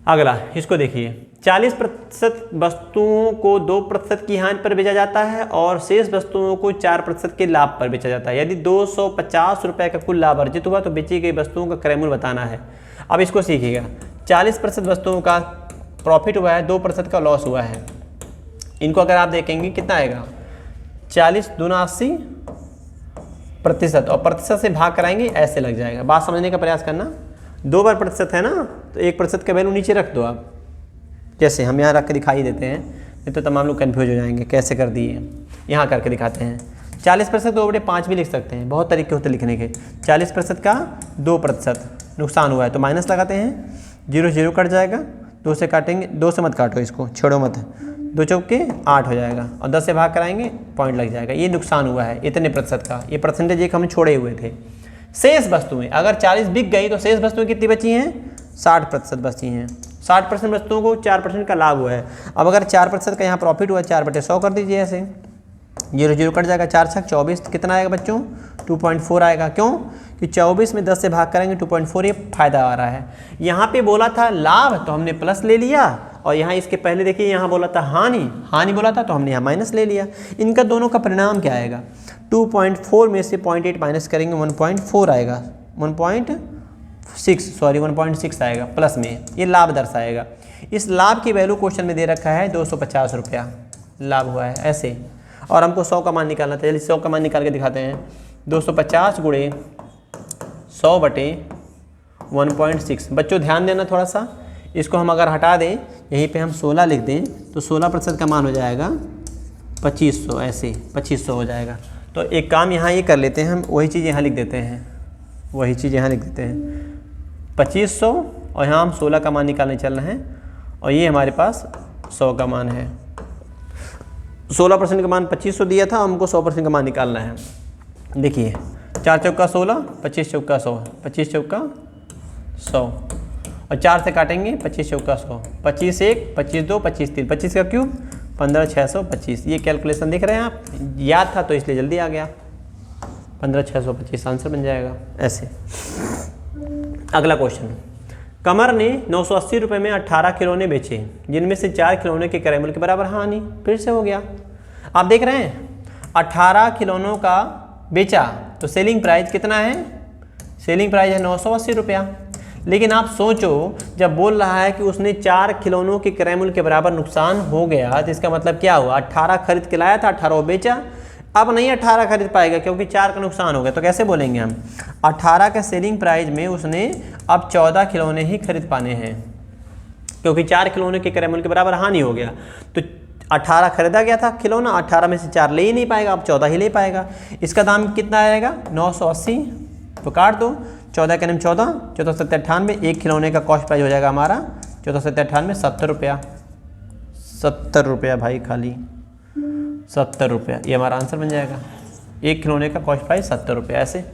अगला इसको देखिए, 40% वस्तुओं को 2% की हानि पर बेचा जाता है और शेष वस्तुओं को 4% के लाभ पर बेचा जाता है। यदि 250 रुपये का कुल लाभ अर्जित हुआ तो बेची गई वस्तुओं का क्रय मूल्य बताना है। अब इसको सीखिएगा, 40% वस्तुओं का प्रॉफिट हुआ है, 2% का लॉस हुआ है। इनको अगर आप देखेंगे कितना आएगा? 40 दूना 80%, और प्रतिशत से भाग कराएंगे, ऐसे लग जाएगा। बात समझने का प्रयास करना, 2 बार प्रतिशत है ना, तो 1% का वैल्यू नीचे रख दो आप, जैसे हम यहाँ रख के दिखाई देते हैं, नहीं तो तमाम लोग कन्फ्यूज हो जाएंगे कैसे कर दिए। यहाँ करके दिखाते हैं, 40% 2/5 भी लिख सकते हैं, बहुत तरीके होते लिखने के। 40% का 2% नुकसान हुआ है तो माइनस लगाते हैं, 0 0 कट जाएगा, 2 से काटेंगे, 2 से मत काटो इसको, छोड़ो मत, 2 चौके 8 हो जाएगा, और 10 से भाग कराएंगे, पॉइंट लग जाएगा। ये नुकसान हुआ है इतने प्रतिशत का, ये परसेंटेज एक हम छोड़े हुए थे। शेष वस्तुएं, अगर 40 बिक गई तो शेष वस्तुएं कितनी बची हैं? 60% बची हैं। 60% वस्तुओं को 4% का लाभ हुआ है। अब अगर 4% का यहाँ प्रॉफिट हुआ है, 4/100 कर दीजिए ऐसे, 0 0 कट जाएगा, 4 6 24, कितना आएगा बच्चों? 2.4 आएगा। क्यों? कि 24 में 10 से भाग करेंगे 2.4, ये फायदा आ रहा है। यहाँ पे बोला था लाभ तो हमने प्लस ले लिया, और यहाँ इसके पहले देखिए यहाँ बोला था हानि बोला था तो हमने यहाँ माइनस ले लिया। इनका दोनों का परिणाम क्या आएगा, 2.4 में से 0.8 माइनस करेंगे 1.4 आएगा, 1.6 आएगा प्लस में, ये लाभ दर्शाएगा। इस लाभ की वैल्यू क्वेश्चन में दे रखा है 250 रुपया लाभ हुआ है ऐसे, और हमको 100 का मान निकालना था। चलिए 100 का मान निकाल के दिखाते हैं। 250 गुणे 100 बटे 1.6। बच्चों ध्यान देना थोड़ा सा, इसको हम अगर हटा दें, यहीं पे हम 16 लिख दें तो 16% का मान हो जाएगा 2500, ऐसे 2500 हो जाएगा। तो एक काम यहाँ ये कर लेते हैं, हम वही चीज़ यहाँ लिख देते हैं, 2500, और यहाँ हम 16 का मान निकालने चल रहे हैं, और ये हमारे पास 100 का मान है। 16% का मान 2500 दिया था, हमको 100% का मान निकालना है। देखिए 4 चौका 16, 25 चौका 100, 25 चौका 100, और 4 से काटेंगे 25 चौका 100, 25 1, 25 2, 25 3, 25 का क्यूब 15,625। ये कैलकुलेशन देख रहे हैं आप, याद था तो इसलिए जल्दी आ गया, 15,625 आंसर बन जाएगा ऐसे। अगला क्वेश्चन, कमर ने 980 रुपये में 18 खिलौने बेचे, जिनमें से 4 खिलौने के क्रय मूल्य के बराबर हानि। फिर से हो गया, आप देख रहे हैं 18 खिलौनों का बेचा तो सेलिंग प्राइस कितना है, सेलिंग प्राइस है 980 रुपया। लेकिन आप सोचो, जब बोल रहा है कि उसने 4 खिलौनों के क्रय मूल्य के बराबर नुकसान हो गया, तो इसका मतलब क्या हुआ, 18 खरीद के लाया था, 18 बेचा, अब नहीं 18 खरीद पाएगा क्योंकि 4 का नुकसान हो गया। तो कैसे बोलेंगे हम, 18 के सेलिंग प्राइस में उसने अब 14 खिलौने ही खरीद पाने हैं, क्योंकि 4 खिलौने के क्रय मूल्य के बराबर हानि हो गया। तो 18 खरीदा गया था खिलौना, 18 में से 4 ले ही नहीं पाएगा, अब 14 ही ले पाएगा। इसका दाम कितना आएगा 980, तो काट दो, 14 के नाम 14, 14 7 98, एक खिलौने का कॉस्ट प्राइस हो जाएगा हमारा 14 7 98 70 रुपया, 70 रुपया भाई, खाली 70 रुपया, ये हमारा आंसर बन जाएगा। एक खिलौने का कॉस्ट प्राइस 70 रुपया, ऐसे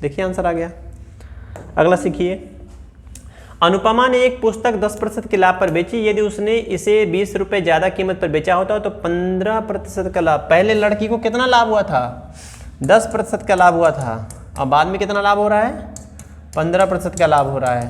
देखिए आंसर आ गया। अगला सीखिए, अनुपमा ने एक पुस्तक 10% के लाभ पर बेची, यदि उसने इसे 20 रुपये ज़्यादा कीमत पर बेचा होता तो 15% का लाभ। पहले लड़की को कितना लाभ हुआ था, 10% का लाभ हुआ था, अब बाद में कितना लाभ हो रहा है, 15% का लाभ हो रहा है।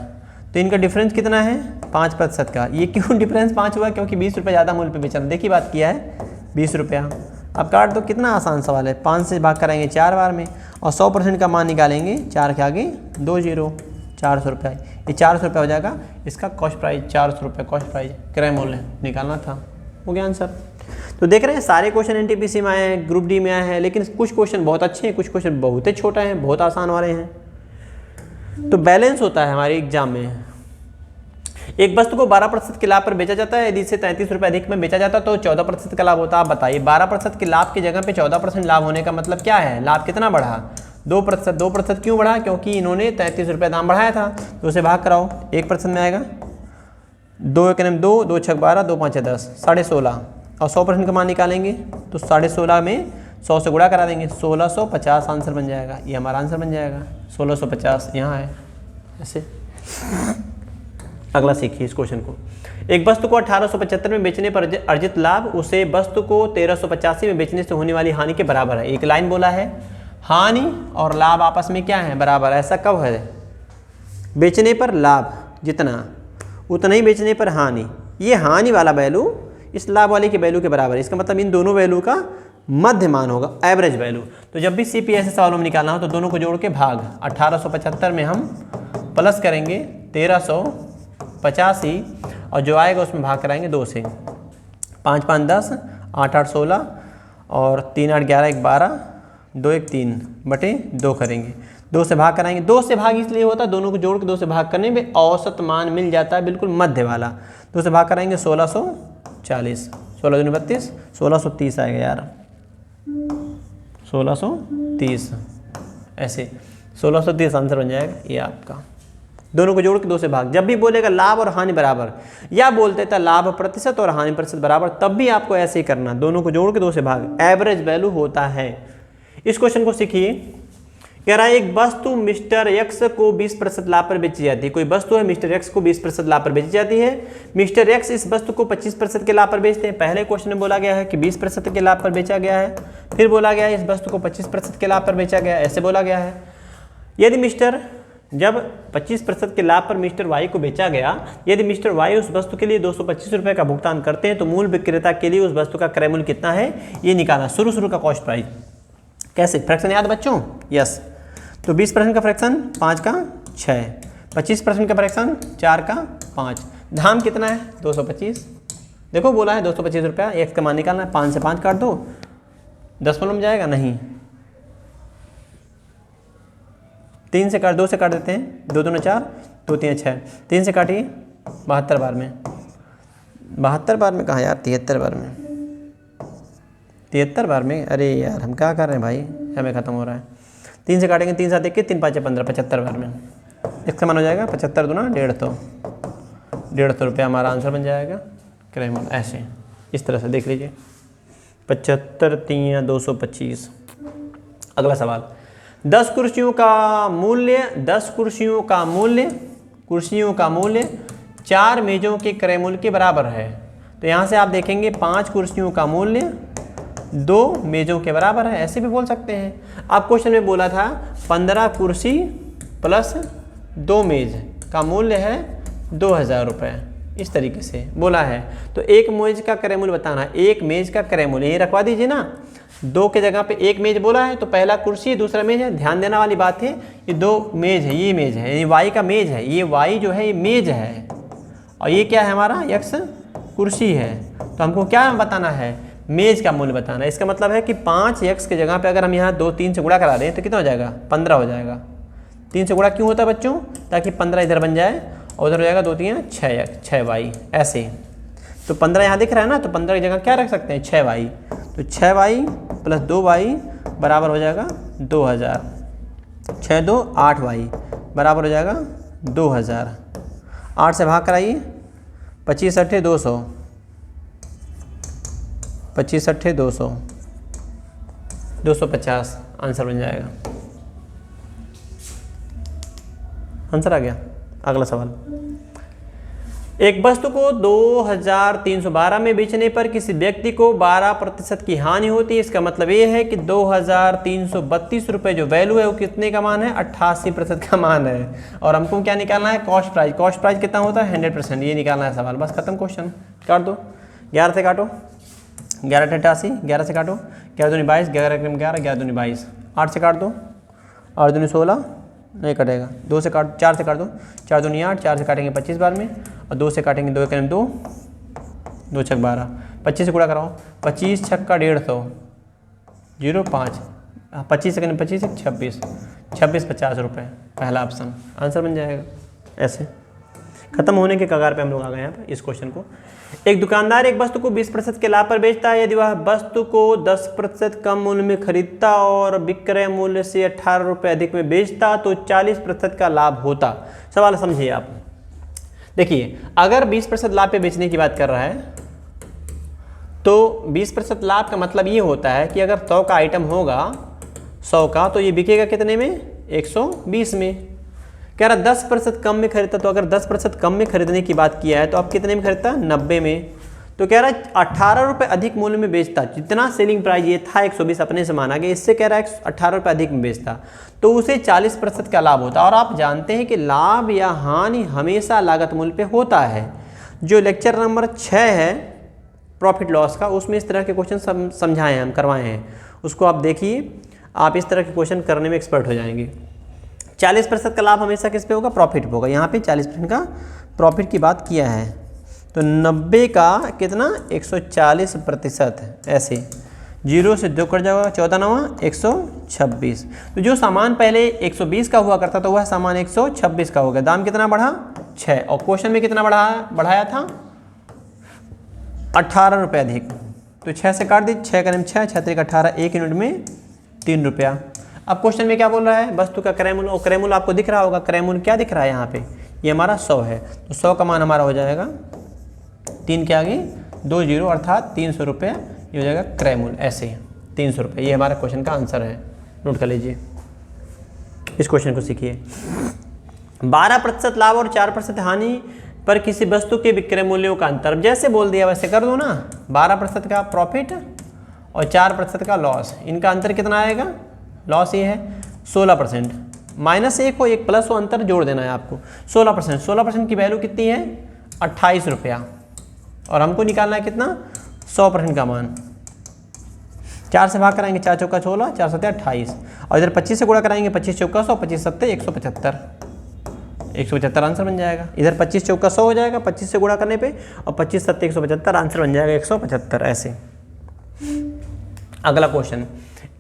तो इनका डिफरेंस कितना है, 5% का। ये क्यों डिफरेंस 5 हुआ, क्योंकि 20 रुपये ज़्यादा मूल्य पर बेचा। देखिए बात किया है 20 रुपया। अब काट दो, कितना आसान सवाल है, 5 से भाग कराएंगे 4 बार में, और 100% का मान निकालेंगे, 4 के आगे 2 0, 400 रुपये, ये 400 रुपये हो जाएगा। इसका कॉस्ट प्राइस 400 रुपये, कॉस्ट प्राइस क्रय मूल्य निकालना था, हो गया आंसर। तो देख रहे हैं सारे क्वेश्चन एनटीपीसी में आए हैं, ग्रुप डी में आए हैं, लेकिन कुछ क्वेश्चन बहुत अच्छे हैं, कुछ क्वेश्चन बहुत ही छोटे हैं, बहुत आसान वाले हैं। तो बैलेंस होता है हमारे एग्जाम में। एक वस्तु को 12% के लाभ पर बेचा जाता है, यदि इसे 33 रुपये अधिक में बेचा जाता तो 14% का लाभ होता है। आप बताइए 12% के लाभ की जगह पे 14% लाभ होने का मतलब क्या है, लाभ कितना बढ़ा, 2%। 2% क्यों बढ़ा, क्योंकि इन्होंने 33 रुपये दाम बढ़ाया था, तो उसे भाग कराओ, 1% में आएगा, 2 एक 2, 2 6 12, 2 5 10, 16.5, और 100% का मान निकालेंगे तो 16.5 में 100 से गुणा करा देंगे, 1650 आंसर बन जाएगा। ये हमारा आंसर बन जाएगा 1650, यहाँ है ऐसे। अगला सीखिए इस क्वेश्चन को, एक वस्तु को 1875 में बेचने पर अर्जित लाभ उसे वस्तु को 1385 में बेचने से होने वाली हानि के बराबर है। एक लाइन बोला है, हानि और लाभ आपस में क्या है, बराबर। ऐसा कब है, बेचने पर लाभ जितना उतना ही बेचने पर हानि, ये हानि वाला वैल्यू इस लाभ वाले की वैल्यू के बराबर है। इसका मतलब इन दोनों वैल्यू का मध्य मान होगा, एवरेज वैल्यू। तो जब भी सीपीएससी सवालों में निकालना हो तो दोनों को जोड़ के भाग, 1875 में हम प्लस करेंगे 1385, और जो आएगा उसमें भाग कराएंगे 2 से, 5 5 10, 8 8 16, और 3 8 11 1 12, 2 1 3 बटे 2 करेंगे, 2 से भाग कराएंगे। 2 से भाग इसलिए होता है, दोनों को जोड़ के 2 से भाग करने में औसत मान मिल जाता है, बिल्कुल मध्य वाला। 2 से भाग कराएंगे 1640, 16 दूनी 32, 1630 आएगा यार, 1630 ऐसे, 1630 आंसर बन जाएगा ये आपका। दोनों को जोड़ के 2 से भाग। जब भी बोलेगा लाभ और हानि बराबर, या बोलते था लाभ प्रतिशत और हानि प्रतिशत बराबर, तब भी आपको ऐसे ही करना, दोनों को जोड़ के 2 से भाग, एवरेज वैल्यू होता है। इस क्वेश्चन को सीखिए, कह रहा है एक वस्तु मिस्टर एक्स को 20% लाभ पर बेची जाती है। कोई वस्तु है, मिस्टर एक्स को 20% लाभ पर बेची जाती है, मिस्टर एक्स इस वस्तु को 25% के लाभ पर बेचते हैं। पहले क्वेश्चन में बोला गया है कि 20% के लाभ पर बेचा गया है, फिर बोला गया है इस वस्तु को 25% के लाभ पर बेचा गया है, ऐसे बोला गया है। यदि मिस्टर जब 25% के लाभ पर मिस्टर वाई को बेचा गया, यदि मिस्टर वाई उस वस्तु के लिए 225 रुपये का भुगतान करते हैं तो मूल विक्रेता के लिए उस वस्तु का क्रय मूल्य कितना है ये निकालना। शुरू का कॉस्ट प्राइस कैसे, फ्रैक्शन याद बच्चों? यस। तो 20% का फ्रैक्शन 5 का 6, 25% का फ्रैक्शन 4 का 5, धाम कितना है 225। देखो बोला है 225 रुपया, एक्स का मान निकालना है, 5 से 5 काट दो, 10 में जाएगा नहीं, 3 से काट, 2 से काट देते हैं, 2 दूना 4, 2 3 6, 3 से काटिए 72 बार में, 72 बार में कहाँ यार, 73 बार में, 73 बार में। अरे यार हम क्या कर रहे हैं भाई, हमें ख़त्म हो रहा है। 3 से काटेंगे, 3 7 21, 3 5 15, 75 बार में। इसका मान हो जाएगा 75 दूना 150 रुपया हमारा आंसर बन जाएगा क्रय मूल्य। ऐसे इस तरह से देख लीजिए, 75 3 225। अगला सवाल, 10 कुर्सियों का मूल्य 4 मेज़ों के क्रय मूल्य के बराबर है। तो यहाँ से आप देखेंगे 5 कुर्सियों का मूल्य 2 मेज़ों के बराबर है, ऐसे भी बोल सकते हैं। आप क्वेश्चन में बोला था 15 कुर्सी प्लस 2 मेज़ का मूल्य है 2000 रुपये, इस तरीके से बोला है। तो एक मेज़ का क्रय मूल्य बताना है, एक मेज़ का क्रय मूल्य ये रखवा दीजिए ना, 2 के जगह पे एक मेज बोला है तो पहला कुर्सी दूसरा मेज है। ध्यान देने वाली बात है, ये 2 मेज है, ये मेज है, ये वाई का मेज है, ये वाई जो है ये मेज है, और ये क्या है हमारा एक्स कुर्सी है। तो हमको क्या बताना है, मेज का मूल्य बताना है। इसका मतलब है कि 5x के जगह पे अगर हम यहाँ 2 3 से गुणा करा दें तो कितना हो जाएगा, 15 हो जाएगा। 3 से गुणा क्यों होता है बच्चों, ताकि 15 इधर बन जाए और उधर हो जाएगा 2 3 6y ऐसे। तो 15 यहाँ दिख रहा है ना, तो 15 की जगह क्या रख सकते हैं 6y, तो 6y प्लस 2y बराबर हो जाएगा 2000, 6 2 8y बराबर हो जाएगा 2000। 8 से भाग कराइए, 25 8 200, 25 8 200, 250 आंसर बन जाएगा। आंसर आ गया। अगला सवाल, एक वस्तु को 2312 में बेचने पर किसी व्यक्ति को 12% की हानि होती है। इसका मतलब ये है कि 2332 रुपये जो वैल्यू है वो कितने का मान है, 88% का मान है। और हमको क्या निकालना है, कॉस्ट प्राइस। कॉस्ट प्राइस कितना होता है 100%, ये निकालना है सवाल। बस खत्म क्वेश्चन। काट दो, 11 से काटो, 11 88, 11 से काटो, 11 दूनी 22, 11 11, 11 दूनी 22, 8 से काट दो, 8 दूनी 16 नहीं कटेगा, 2 से काट, 4 से काट दो, 4 दूनी 8, 4 से काटेंगे 25 बार में, और 2 से काटेंगे 2 1 2, 2 6 12, 25 से गुणा कराओ, 25 6 का 150, 05, 25 से 25 26, 26 50 रुपये पहला ऑप्शन आंसर बन जाएगा। ऐसे खत्म होने के कगार पे हम लोग आ गए यहाँ पर इस क्वेश्चन को। एक दुकानदार एक वस्तु को 20% के लाभ पर बेचता है। यदि वह वस्तु को 10% कम मूल्य में खरीदता और विक्रय मूल्य से 18 रुपये अधिक में बेचता तो 40% का लाभ होता। सवाल समझिए आप। देखिए, अगर 20% लाभ पे बेचने की बात कर रहा है तो 20% लाभ का मतलब ये होता है कि अगर 100 का आइटम होगा 100 का, तो ये बिकेगा कितने में, 120 में। कह रहा 10% कम में खरीदता, तो अगर 10% कम में खरीदने की बात किया है तो आप कितने में खरीदता, 90 में। तो कह रहा है 18 रुपये अधिक मूल्य में बेचता। जितना सेलिंग प्राइस ये था 120 अपने से माना गया, इससे कह रहा है 18 रुपये अधिक में बेचता, तो उसे 40% का लाभ होता। और आप जानते हैं कि लाभ या हानि हमेशा लागत मूल्य पे होता है। जो लेक्चर नंबर 6 है प्रॉफिट लॉस का, उसमें इस तरह के क्वेश्चन समझाए हैं, हम करवाए हैं, उसको आप देखिए। आप इस तरह के क्वेश्चन करने में एक्सपर्ट हो जाएंगे। 40% का लाभ हमेशा किस पे होगा, प्रॉफिट पे होगा। यहाँ पे 40% का प्रॉफिट की बात किया है, तो 90 का कितना, 140%। ऐसे 0 से 2 कट जाएगा, 14 9 126। तो जो सामान पहले 120 का हुआ करता था वह सामान 126 का हो गया। दाम कितना बढ़ा, 6। और क्वेश्चन में कितना बढ़ाया था, 18 रुपये अधिक। तो 6 से काट दी, 6 का 6, 6 3 18, 1 यूनिट में 3 रुपया। अब क्वेश्चन में क्या बोल रहा है, वस्तु का क्रय मूल्य। और क्रय मूल्य आपको दिख रहा होगा, क्रय मूल्य क्या दिख रहा है यहाँ पे, ये हमारा 100 है। तो 100 का मान हमारा हो जाएगा 3 के आगे 2 0, अर्थात 300 रुपये ये हो जाएगा क्रय मूल्य। ऐसे 300 रुपये, ये हमारा क्वेश्चन का आंसर है। नोट कर लीजिए, इस क्वेश्चन को सीखिए। 12% लाभ और 4% हानि पर किसी वस्तु के विक्रय मूल्यों का अंतर। जैसे बोल दिया वैसे कर दो ना, 12% का प्रॉफिट और 4% का लॉस, इनका अंतर कितना आएगा, लॉस ये है 16%, -1 हो 1 प्लस हो, अंतर जोड़ देना है आपको। 16%, 16% की वैल्यू कितनी है 28 रुपया, और हमको निकालना है कितना 100% का मान। 4 से भाग कराएंगे, 4 चौका 16, 4 सत्ते 28, और इधर 25 से गुणा कराएंगे, 25 चौका 100, 25 सत्ते 175, 175 आंसर बन जाएगा। इधर 25 चौका 100 हो जाएगा 25 से गुणा करने पे, और 25 सत्ते 175 आंसर बन जाएगा 175। ऐसे अगला क्वेश्चन,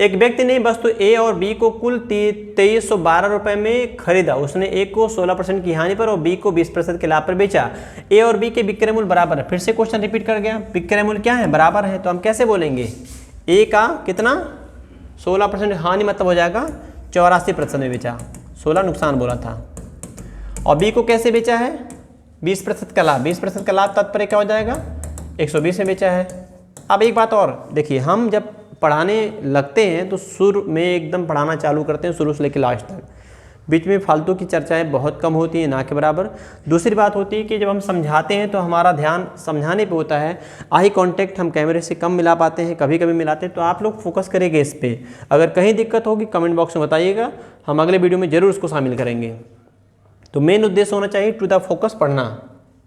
एक व्यक्ति ने वस्तु ए और बी को कुल 2312 रुपये में खरीदा। उसने ए को 16% की हानि पर और बी को 20% के लाभ पर बेचा। ए और बी के विक्रय मूल्य बराबर है। फिर से क्वेश्चन रिपीट कर गया, विक्रय मूल्य क्या है बराबर है, तो हम कैसे बोलेंगे ए का कितना 16% हानि मतलब हो जाएगा 84% में बेचा, 16 नुकसान बोला था, और बी को कैसे बेचा है 20% का लाभ, 20% का लाभ तात्पर्य क्या हो जाएगा 120 में बेचा है। अब एक बात और देखिए, हम जब पढ़ाने लगते हैं तो शुरू में एकदम पढ़ाना चालू करते हैं शुरू से लेकर लास्ट तक, बीच में फालतू की चर्चाएं बहुत कम होती हैं, ना के बराबर। दूसरी बात होती है कि जब हम समझाते हैं तो हमारा ध्यान समझाने पे होता है, आई कांटेक्ट हम कैमरे से कम मिला पाते हैं, कभी कभी मिलाते हैं, तो आप लोग फोकस करेंगे इस पर। अगर कहीं दिक्कत होगी कमेंट बॉक्स में बताइएगा, हम अगले वीडियो में ज़रूर उसको शामिल करेंगे। तो मेन उद्देश्य होना चाहिए टू द फोकस पढ़ना,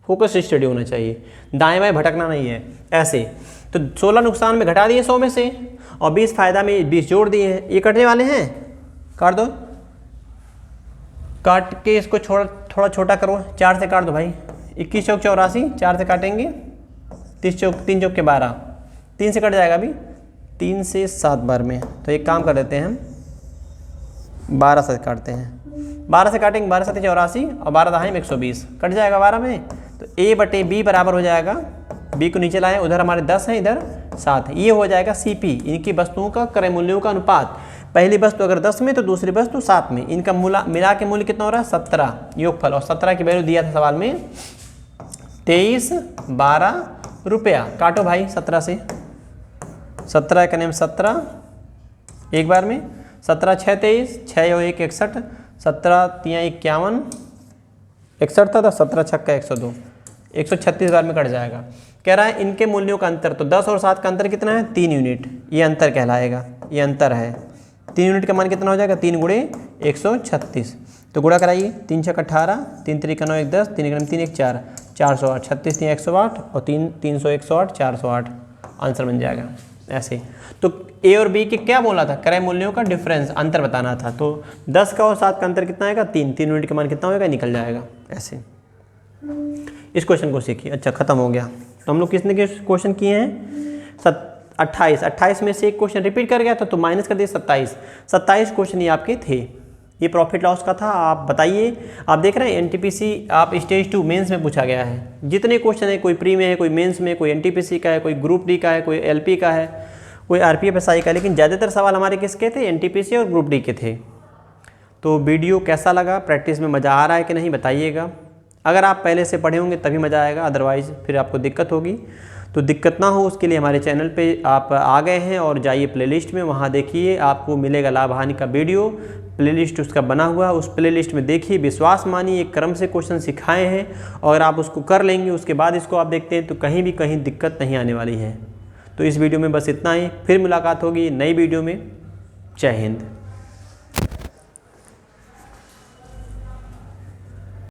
फोकस स्टडी होना चाहिए, दाएँ बाएँ भटकना नहीं है। ऐसे तो 16 नुकसान में घटा दिए 100 में से, और 20 फायदा में 20 जोड़ दिए हैं। ये कटने वाले हैं, काट दो, काट के इसको थोड़ा छोटा करो, 4 से काट दो भाई, 21 चौक 84, 4 से काटेंगे 30 चौक 3 चौक के 12, 3 से कट जाएगा अभी, 3 से 7 बार में। तो एक काम कर लेते हैं हम 12 से काटते हैं, 12 से काटेंगे, 12 7 84 और 12 दहाई में 120, कट जाएगा 12 में। तो ए बटे बी बराबर हो जाएगा, बी को नीचे लाएं, उधर हमारे 10 है इधर 7 है, ये हो जाएगा सीपी, इनकी वस्तुओं का क्रय मूल्यों का अनुपात। पहली वस्तु अगर 10 में तो दूसरी वस्तु 7 में, इनका मिला के मूल्य कितना हो रहा है 17 योगफल, और 17 की वैल्यू दिया था सवाल में 2312 रुपया। काटो भाई 17 से, 17 का नेम 17 एक बार में, 17 6 23, 6 और 1 61, 17 3 51, 61 था, 17 छक्का 102, 136 बार में कट जाएगा। कह रहा है इनके मूल्यों का अंतर, तो 10 और 7 का अंतर कितना है 3 यूनिट, ये अंतर कहलाएगा, ये अंतर है। 3 यूनिट का मान कितना हो जाएगा 3 गुणे 136, तो गुणा कराइए, 3 छक्का 18, 3 3 9 1 10, 3 3 1 4, 408, 36 3 108 और 3 300 108, 408 आंसर बन जाएगा। ऐसे तो ए और बी के क्या बोला था, क्रय मूल्यों का डिफरेंस, अंतर बताना था, तो 10 का और 7 का अंतर कितना आएगा 3, 3 यूनिट का मान कितना होगा निकल जाएगा। ऐसे इस क्वेश्चन को सीखिए। अच्छा खत्म हो गया। तो हम लोग किसने के क्वेश्चन किए हैं 28 में से एक क्वेश्चन रिपीट कर गया था तो माइनस कर दिए 27 क्वेश्चन ये आपके थे। ये प्रॉफिट लॉस का था। आप बताइए, आप देख रहे हैं एनटीपीसी आप स्टेज 2 मेंस में पूछा गया है। जितने क्वेश्चन है, कोई प्री में है, कोई मेंस में, कोई एनटीपीसी का है, कोई ग्रुप डी का है, कोई एलपी का है, कोई आरपीएफएसआई का, लेकिन ज़्यादातर सवाल हमारे किसके थे एनटीपीसी और ग्रुप डी के थे। तो वीडियो कैसा लगा, प्रैक्टिस में मज़ा आ रहा है कि नहीं बताइएगा। अगर आप पहले से पढ़े होंगे तभी मज़ा आएगा, अदरवाइज़ फिर आपको दिक्कत होगी। तो दिक्कत ना हो उसके लिए हमारे चैनल पे आप आ गए हैं और जाइए प्लेलिस्ट में, वहाँ देखिए आपको मिलेगा लाभ हानि का वीडियो, प्लेलिस्ट उसका बना हुआ, उस प्लेलिस्ट में देखिए, विश्वास मानिए एक क्रम से क्वेश्चन सिखाए हैं और आप उसको कर लेंगे, उसके बाद इसको आप देखते हैं तो कहीं दिक्कत नहीं आने वाली है। तो इस वीडियो में बस इतना ही, फिर मुलाकात होगी नई वीडियो में। जय हिंद।